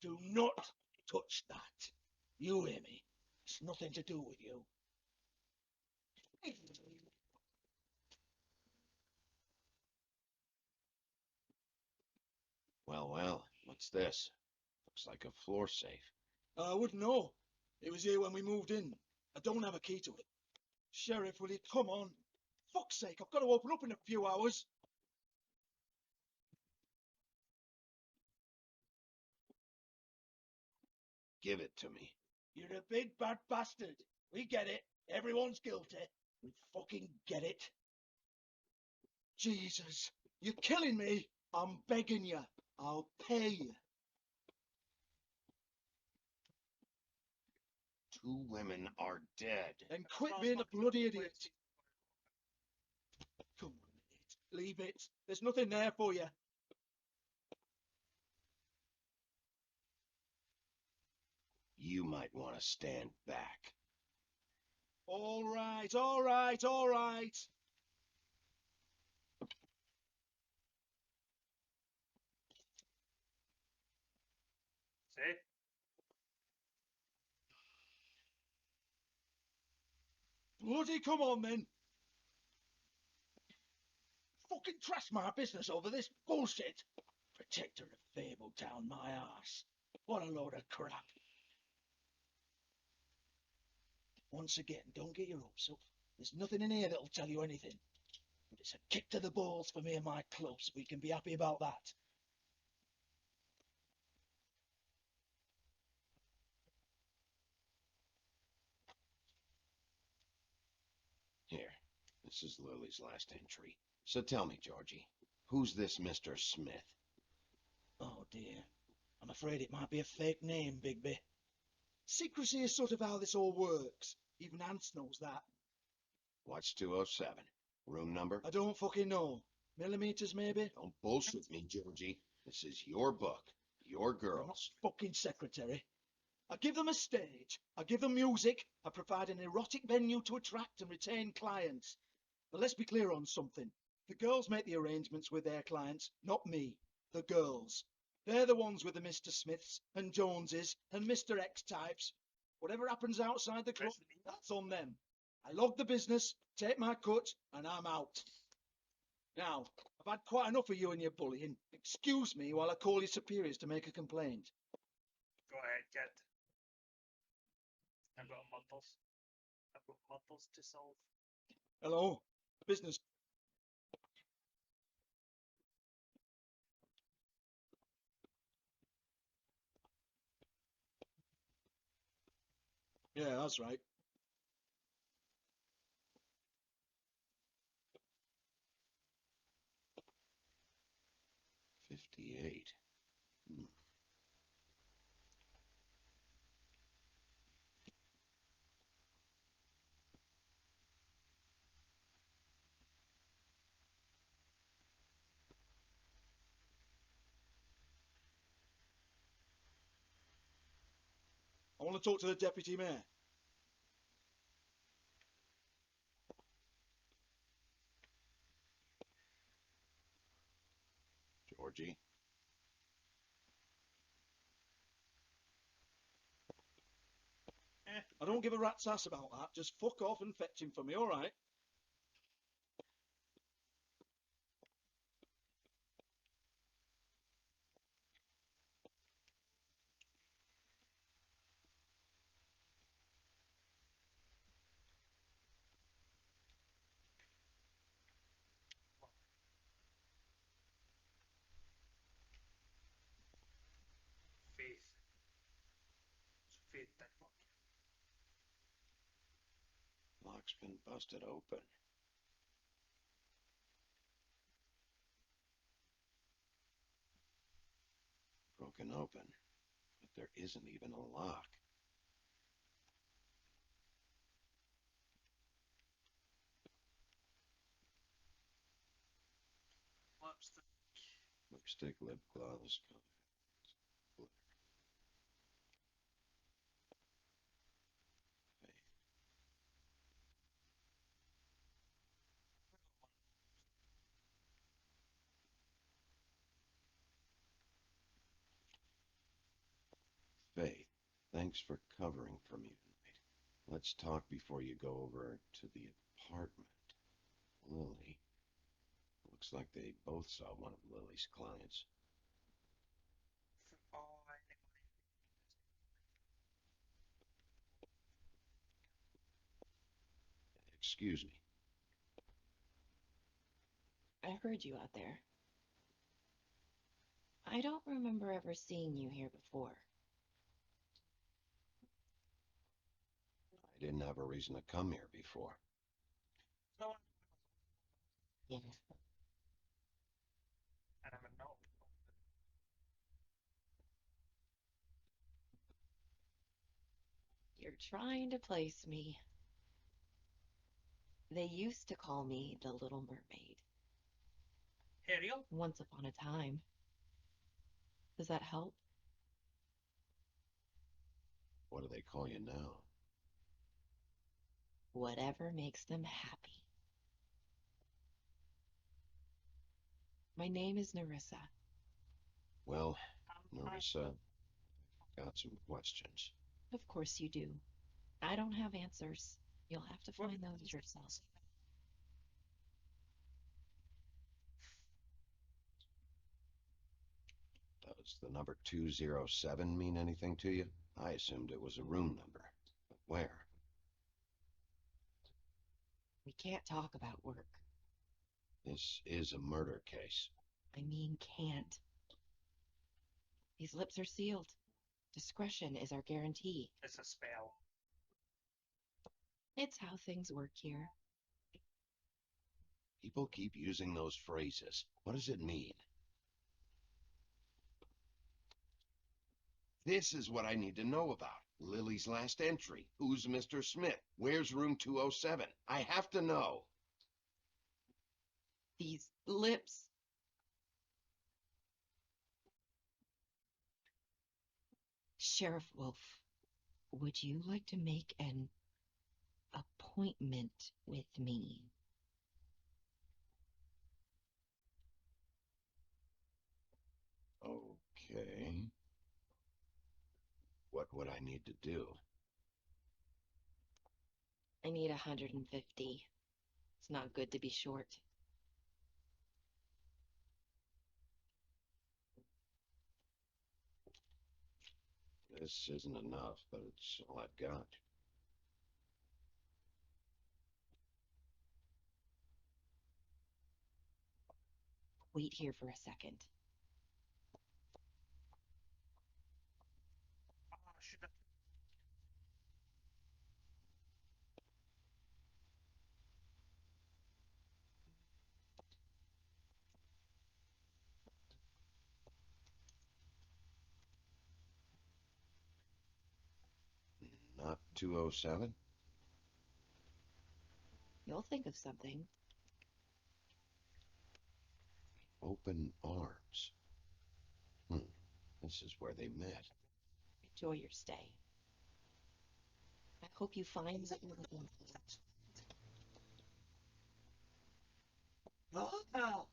Do not touch that. You hear me? It's nothing to do with you. Well, what's this? Looks like a floor safe. I wouldn't know. It was here when we moved in. I don't have a key to it. Sheriff, will you come on? Fuck's sake, I've got to open up in a few hours. Give it to me. You're a big bad bastard. We get it. Everyone's guilty. We fucking get it. Jesus, you're killing me. I'm begging you. I'll pay you. 2 women are dead. Then quit being a bloody idiot. Come on, idiot. Leave it. There's nothing there for you. You might want to stand back. All right, all right, all right. See? Bloody come on then. Fucking trash my business over this bullshit. Protector of Fabletown, my arse. What a load of crap. Once again, don't get your hopes up. There's nothing in here that'll tell you anything. But it's a kick to the balls for me and my clubs. We can be happy about that. Here, this is Lily's last entry. So tell me, Georgie, who's this Mr. Smith? Oh dear. I'm afraid it might be a fake name, Bigby. Secrecy is sort of how this all works. Even Hans knows that. What's 207? Room number? I don't fucking know. Millimeters, maybe? Don't bullshit me, Georgie. This is your book. Your I'm not girls. fucking secretary. I give them a stage. I give them music. I provide an erotic venue to attract and retain clients. But let's be clear on something. The girls make the arrangements with their clients, not me. The girls. They're the ones with the Mr. Smiths and Joneses and Mr. X types. Whatever happens outside the club, that's on them. I log the business, take my cut, and I'm out. Now, I've had quite enough of you and your bullying. Excuse me while I call your superiors to make a complaint. Go ahead, kid. I've got muddles. I've got muddles to solve. Hello? Business. Yeah, that's right. $58. I want to talk to the deputy mayor. Georgie? I don't give a rat's ass about that. Just fuck off and fetch him for me, all right? Faith. It's Faith that fuck. Lock's been busted open. broken open, but there isn't even a lock. Lipstick. Lipstick, lip gloss, glitter. Faith, thanks for covering for me tonight. Let's talk before you go over to the apartment. Lily. Looks like they both saw one of Lily's clients. Excuse me. I heard you out there. I don't remember ever seeing you here before. I didn't have a reason to come here before. Yeah. And I'm a no. You're trying to place me. They used to call me the Little Mermaid. Ariel? Once upon a time. Does that help? What do they call you now? Whatever makes them happy. My name is Nerissa. Well, Nerissa, I've got some questions. Of course you do. I don't have answers. You'll have to find those yourself. Does the number 207 mean anything to you? I assumed it was a room number. But where? We can't talk about work. This is a murder case. I mean, can't. These lips are sealed. Discretion is our guarantee. It's a spell. It's how things work here. People keep using those phrases. What does it mean? This is what I need to know about. Lily's last entry. Who's Mr. Smith? Where's room 207? I have to know. These lips. Sheriff Wolf, would you like to make an appointment with me? Okay. What would I need to do? I need 150. It's not good to be short. This isn't enough, but it's all I've got. Wait here for a second. Not 207? You'll think of something. Open arms. This is where they met. Enjoy your stay. I hope you find what you're looking for. Oh.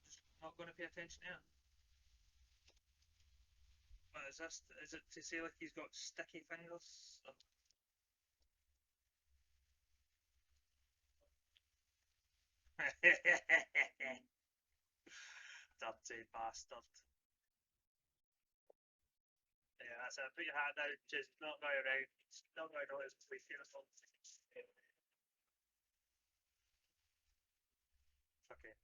Just not going to pay attention to it. What is this? Is it to say like he's got sticky fingers? Or... Dirty bastard. Yeah, that's it. Put your hat down. Just not go around. Not going on his police uniform. Okay.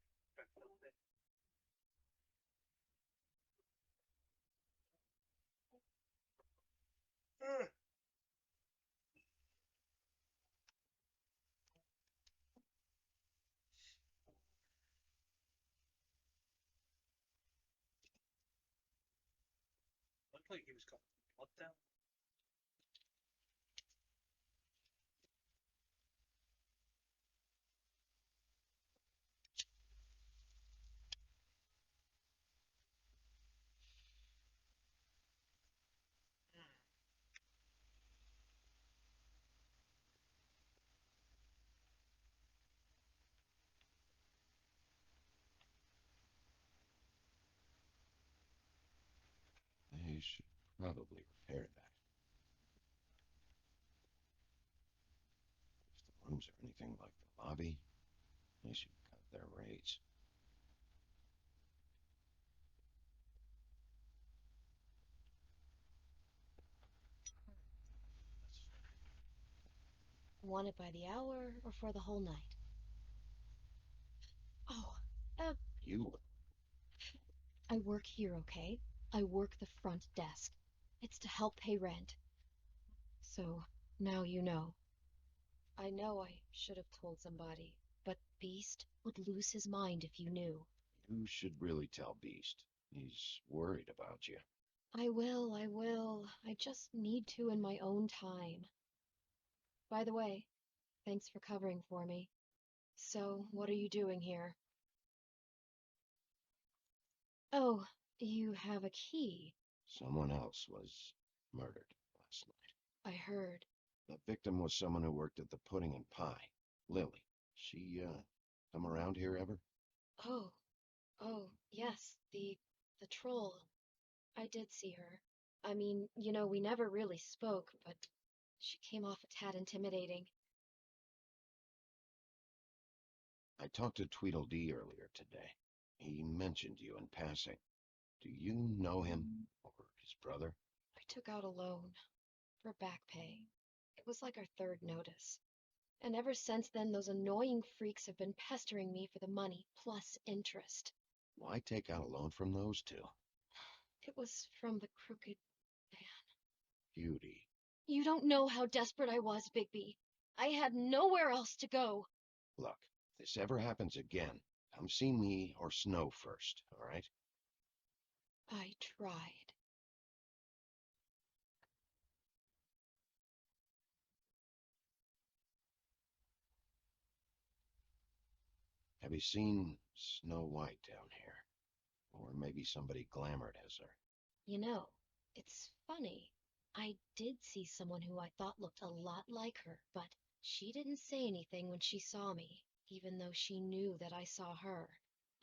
like he was covered in blood there. They should probably repair that. If the rooms are anything like the lobby, they should cut their rates. Want it by the hour or for the whole night? Oh, You I work here, okay? I work the front desk. It's to help pay rent. So, now you know. I know I should have told somebody, but Beast would lose his mind if you knew. should really tell Beast. He's worried about you. I will, I will. I just need to in my own time. By the way, thanks for covering for me. So, what are you doing here? Oh, you have a key. Someone else was murdered last night. I heard. The victim was someone who worked at the Pudding and Pie. Lily. She, come around here ever? Oh, yes, the troll. I did see her. I mean, you know, we never really spoke, but she came off a tad intimidating. I talked to Tweedledee earlier today. He mentioned you in passing. Do you know him, or his brother? I took out a loan for back pay. It was like our third notice. And ever since then, those annoying freaks have been pestering me for the money, plus interest. Why take out a loan from those two? It was from the Crooked Man. Beauty. You don't know how desperate I was, Bigby. I had nowhere else to go. Look, if this ever happens again, come see me or Snow first, all right? I tried. Have you seen Snow White down here? Or maybe somebody glamored as her? You know, it's funny. I did see someone who I thought looked a lot like her, but she didn't say anything when she saw me, even though she knew that I saw her.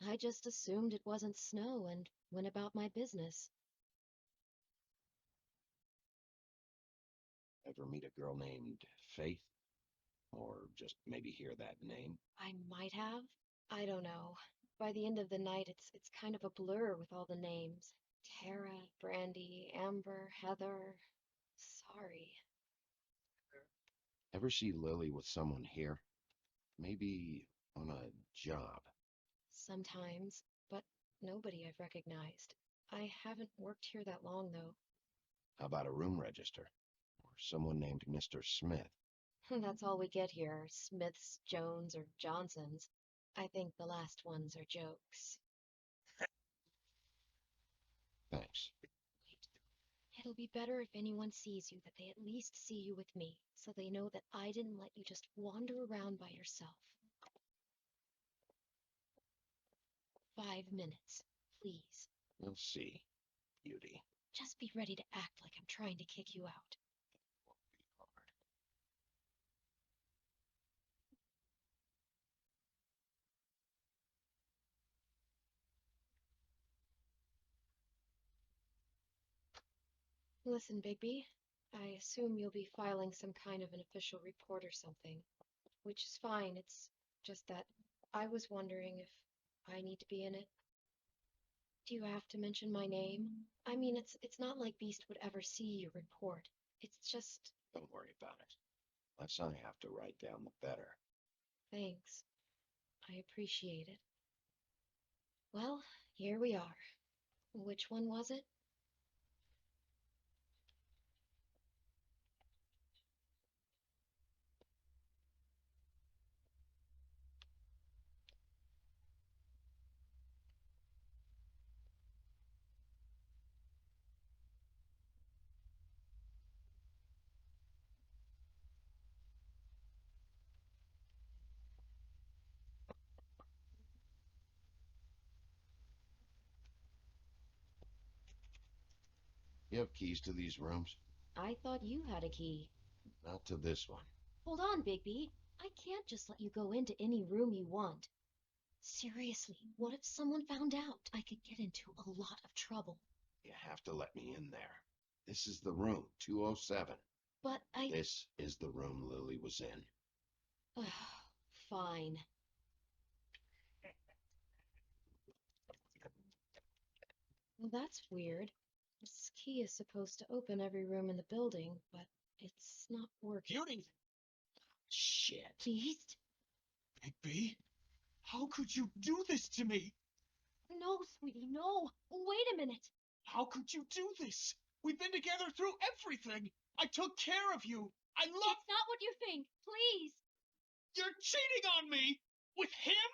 I just assumed it wasn't Snow and went about my business. Ever meet a girl named Faith? Or just maybe hear that name? I might have. I don't know. By the end of the night, it's kind of a blur with all the names. Tara, Brandy, Amber, Heather. Sorry. Ever see Lily with someone here? Maybe on a job? Sometimes, but nobody I've recognized. I haven't worked here that long, though. How about a room register? Or someone named Mr. Smith? That's all we get here, Smiths, Jones, or Johnsons. I think the last ones are jokes. Thanks. It'll be better if anyone sees you that they at least see you with me, so they know that I didn't let you just wander around by yourself. 5 minutes, please. We'll see, Beauty. Just be ready to act like I'm trying to kick you out. Listen, Bigby, I assume you'll be filing some kind of an official report or something, which is fine. It's just that I was wondering if I need to be in it. Do you have to mention my name? I mean, it's not like Beast would ever see your report. It's just... Don't worry about it. Less I have to write down, the better. Thanks. I appreciate it. Well, here we are. Which one was it? You have keys to these rooms? I thought you had a key. Not to this one. Hold on, Bigby. I can't just let you go into any room you want. Seriously, what if someone found out? I could get into a lot of trouble. You have to let me in there. This is the room, 207. But This is the room Lily was in. Fine. Well, that's weird. This key is supposed to open every room in the building, but it's not working. Beauty! Shit. Beast? Bigby? How could you do this to me? No, sweetie, no. Wait a minute. How could you do this? We've been together through everything. I took care of you. I love... It's not what you think. Please. You're cheating on me! With him?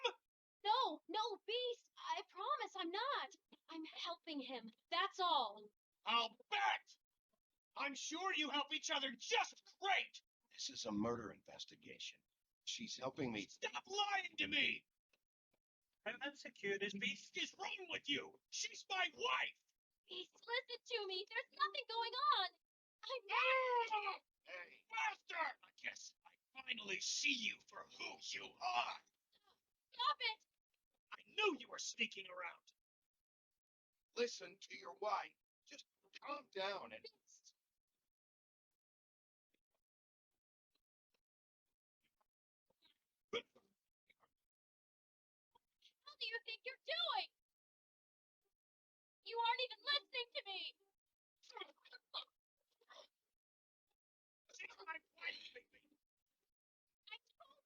No, no, Beast. I promise I'm not. I'm helping him. That's all. I'll bet! I'm sure you help each other just great! This is a murder investigation. She's helping me. Stop lying to me! How insecure is Beast? What is wrong with you? She's my wife! Beast, listen to me. There's nothing going on. I'm... Hey, Master! I guess I finally see you for who you are. Stop it! I knew you were sneaking around. Listen to your wife. Just calm down and... What do you think you're doing? You aren't even listening to me. She's my wife, baby. I told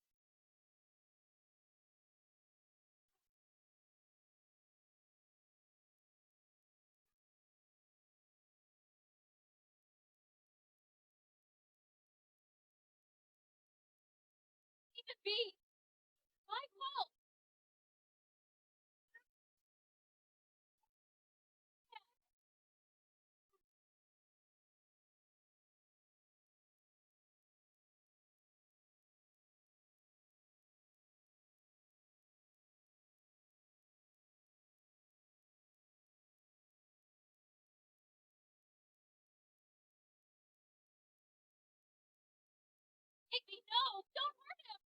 you to be. My fault. Igby, no! Don't hurt him!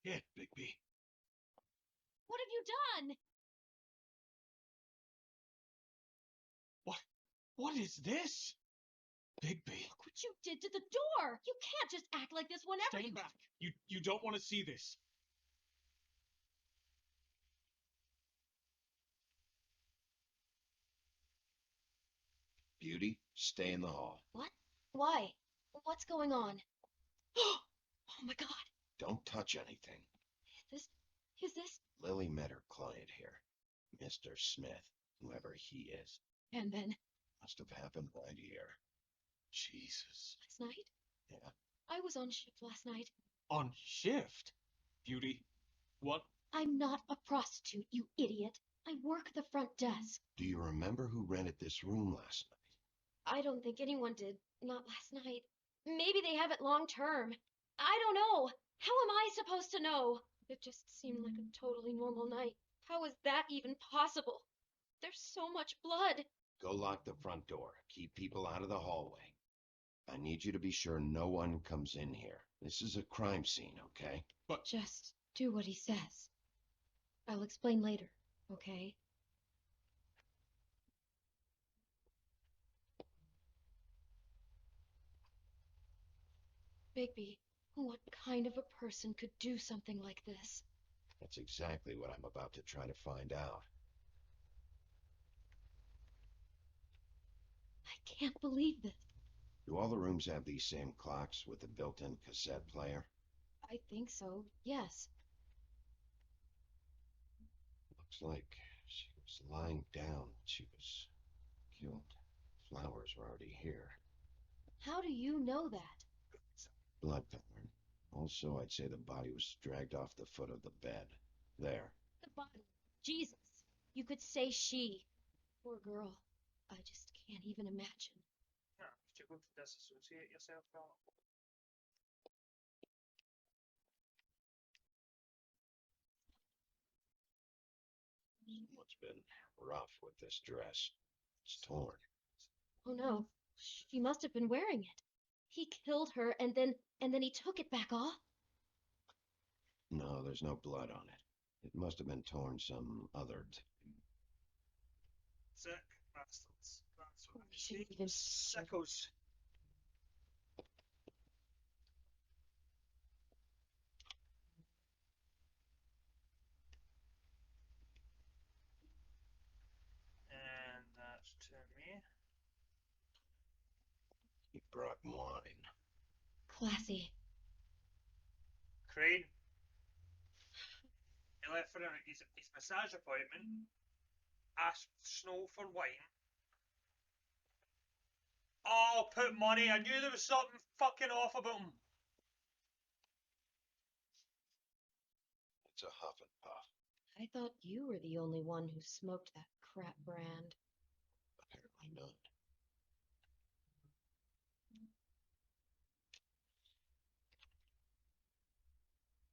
Shit, Bigby. What have you done? What is this? Bigby. Look what you did to the door! You can't just act like this whenever Stand back. You don't want to see this. Beauty, stay in the hall. What? Why? What's going on? Oh my god. Don't touch anything. Is this? Lily met her client here. Mr. Smith, whoever he is. And then? Must have happened right here. Jesus. Last night? Yeah. I was on shift last night. On shift? Beauty, what? I'm not a prostitute, you idiot. I work the front desk. Do you remember who rented this room last night? I don't think anyone did. Not last night. Maybe they have it long term. I don't know. How am I supposed to know? It just seemed like a totally normal night. How is that even possible? There's so much blood. Go lock the front door. Keep people out of the hallway. I need you to be sure no one comes in here. This is a crime scene, okay? But just do what he says. I'll explain later, okay? Bigby, what kind of a person could do something like this? That's exactly what I'm about to try to find out. I can't believe this. Do all the rooms have these same clocks with the built-in cassette player? I think so, yes. Looks like she was lying down when she was killed. flowers were already here. How do you know that? Blood pattern. Also, I'd say the body was dragged off the foot of the bed. There. The body. Jesus. You could say she. Poor girl. I just can't even imagine. Yeah, you're going to disassociate yourself from it. Someone's been rough with this dress. It's torn. Oh no. She must have been wearing it. He killed her and then he took it back off? No, there's no blood on it. It must have been torn some other Sick bastards. That's what I should say. even- Sickos. And that's to me. He brought wine. Classy. Crane. He left for his massage appointment. Asked Snow for wine. Oh, put money. I knew there was something fucking off about him. It's a huff and puff. I thought you were the only one who smoked that crap brand. Apparently not.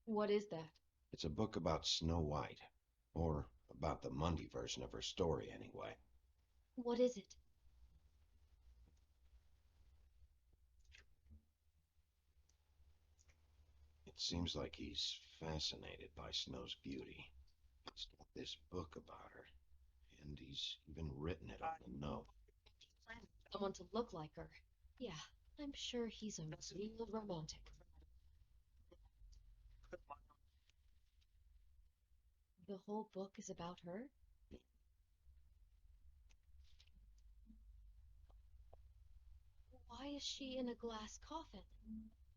What is that? It's a book about Snow White. Or about the Mundy version of her story, anyway. What is it? It seems like he's fascinated by Snow's beauty. He's got this book about her, and he's even written it on the note. Someone to look like her. Yeah, I'm sure he's a real romantic. The whole book is about her? Why is she in a glass coffin?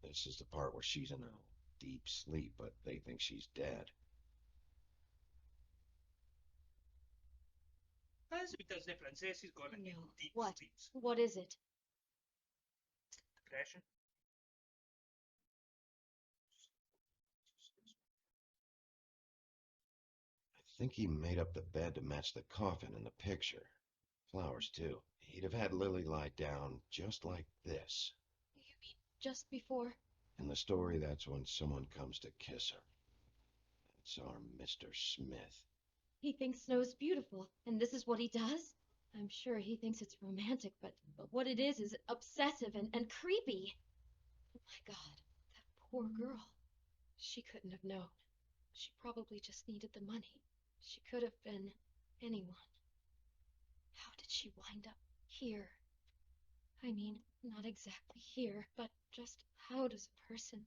This is the part where she's in a deep sleep, but they think she's dead. As with Disney princesses going into deep What? sleeps. What is it? Depression. I think he made up the bed to match the coffin in the picture. Flowers, too. He'd have had Lily lie down just like this. You mean just before? In the story, that's when someone comes to kiss her. It's our Mr. Smith. He thinks Snow's beautiful, and this is what he does? I'm sure he thinks it's romantic, but what it is obsessive and creepy. Oh my God, that poor girl. She couldn't have known. She probably just needed the money. She could have been anyone. How did she wind up here? I mean, not exactly here, but just how does a person...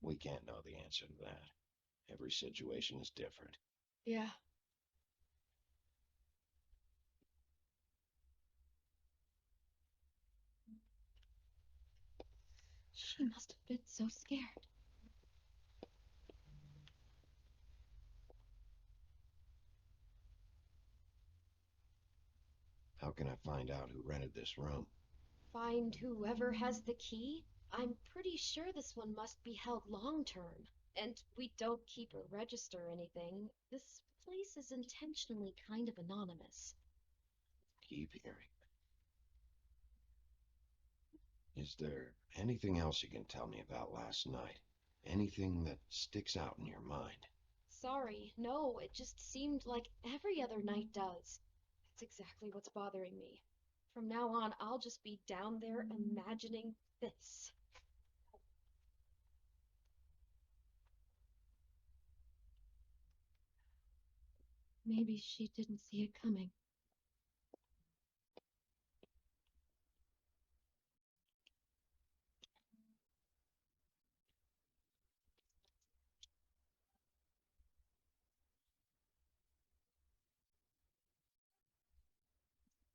We can't know the answer to that. Every situation is different. Yeah. She must have been so scared. How can I find out who rented this room? Find whoever has the key? I'm pretty sure this one must be held long-term. And we don't keep a register or anything. This place is intentionally kind of anonymous. Keep hearing. Is there anything else you can tell me about last night? Anything that sticks out in your mind? Sorry, no, it just seemed like every other night does. That's exactly what's bothering me. From now on, I'll just be down there imagining this. Maybe she didn't see it coming.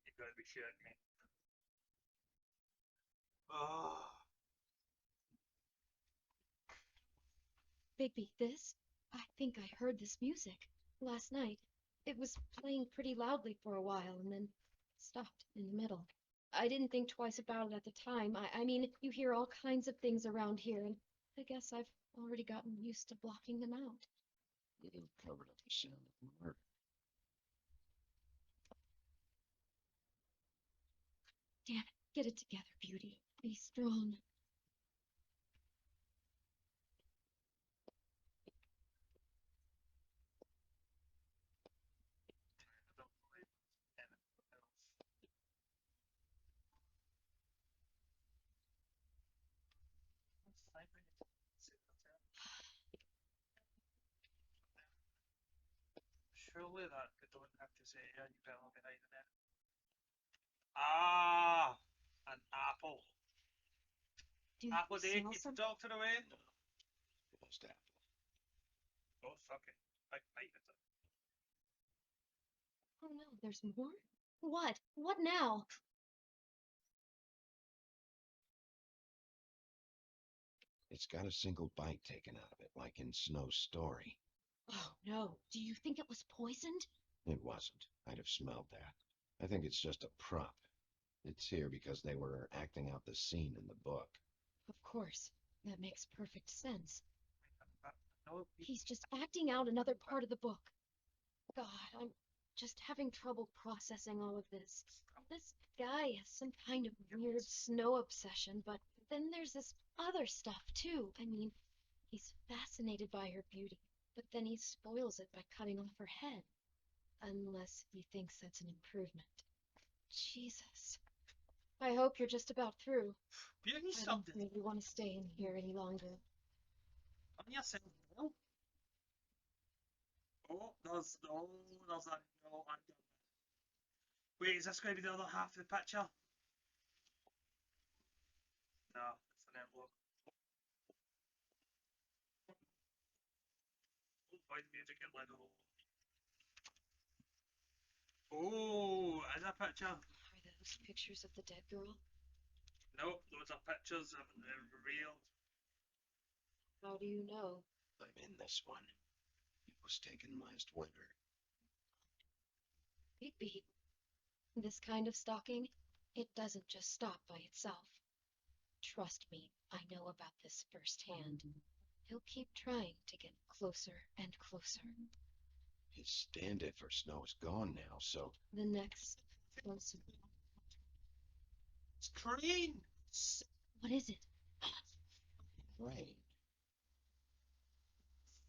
You gotta be shitting me. Oh. Bigby, this? I think I heard this music last night. It was playing pretty loudly for a while, and then stopped in the middle. I didn't think twice about it at the time. I mean, you hear all kinds of things around here, and I guess I've already gotten used to blocking them out. You covered up the sound of murder. Damn it, get it together, Beauty. Be strong. Surely that they don't have to say, yeah, you better be hiding it. Ah, an apple. Do you Apple day, smell keep the something? doctor away. Lost apple. Oh, fuck it. Bite it. Oh no, there's more? What? What now? It's got a single bite taken out of it, like in Snow's story. Oh no, do you think it was poisoned? It wasn't. I'd have smelled that. I think it's just a prop. It's here because they were acting out the scene in the book. Of course, that makes perfect sense. No, He's just acting out another part of the book. God, I'm just having trouble processing all of this. This guy has some kind of weird Snow obsession, but then there's this other stuff too. I mean, he's fascinated by her beauty, but then he spoils it by cutting off her head. Unless he thinks that's an improvement. Jesus. I hope you're just about through. Beauty I don't something. really want to stay in here any longer. On yourself, no. Oh, there's that. No, I don't. Wait, is this going to be the other half of the picture? No, it's an envelope. Oh, why the music get louder? Oh, is that a picture? Are those pictures of the dead girl? Nope, those are pictures of real. How do you know? I'm in this one. It was taken last winter. Bigby. This kind of stalking, it doesn't just stop by itself. Trust me, I know about this firsthand. He'll keep trying to get closer and closer. His stand-in for Snow is gone now, so The next closer. It's Crane! What is it? rain.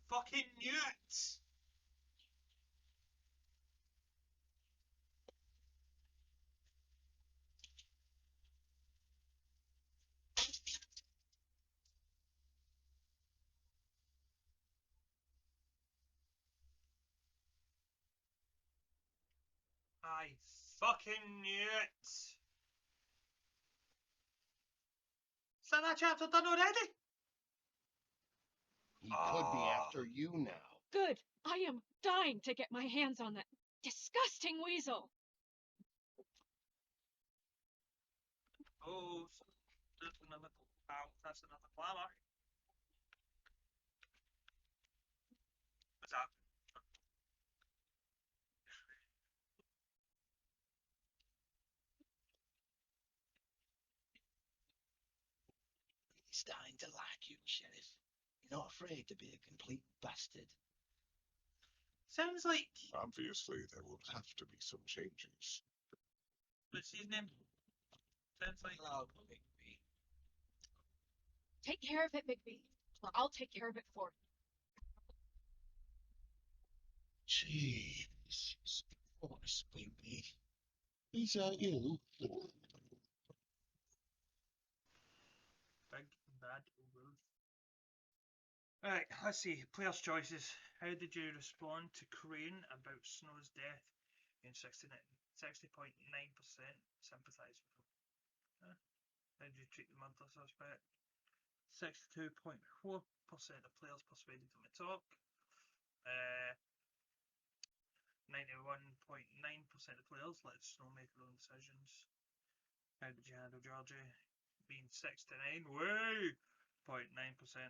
Fucking newts! I fucking knew it! Is that chapter done already? He could be after you now. Good. I am dying to get my hands on that disgusting weasel. Oh, that's another that's another clamor. What's that? He's starting to like you, Sheriff. You're not afraid to be a complete bastard. Sounds like. Obviously, there will have to be some changes. What's his name? Sounds like. Hello, Bigby. Take care of it, Bigby, or I'll take care of it for you. Jeez. Poor Bigby. Is that you? Big bad wolf. Right, let's see. Players' choices. How did you respond to Crane about Snow's death? In 60.9% sympathise with him. How did you treat the murder suspect? 62.4% of players persuaded him to talk. 91.9% of players let Snow make her own decisions. How did you handle Georgie? Being 69, woo! 0.9%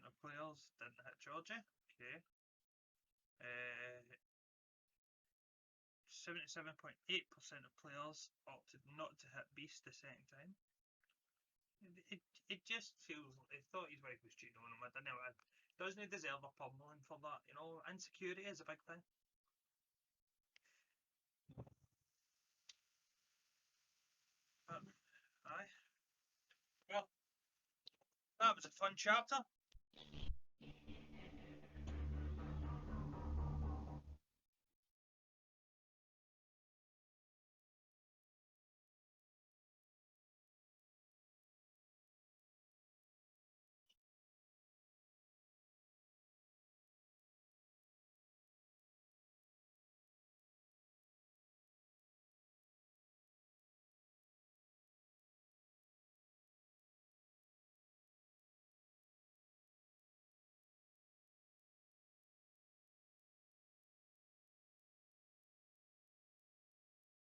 of players didn't hit Georgie. Okay. 77.8% of players opted not to hit Beast the second time. It just feels like he thought his wife was cheating on him. I don't know. Doesn't he deserve a pummeling for that? You know, insecurity is a big thing. Aye. Well, that was a fun chapter.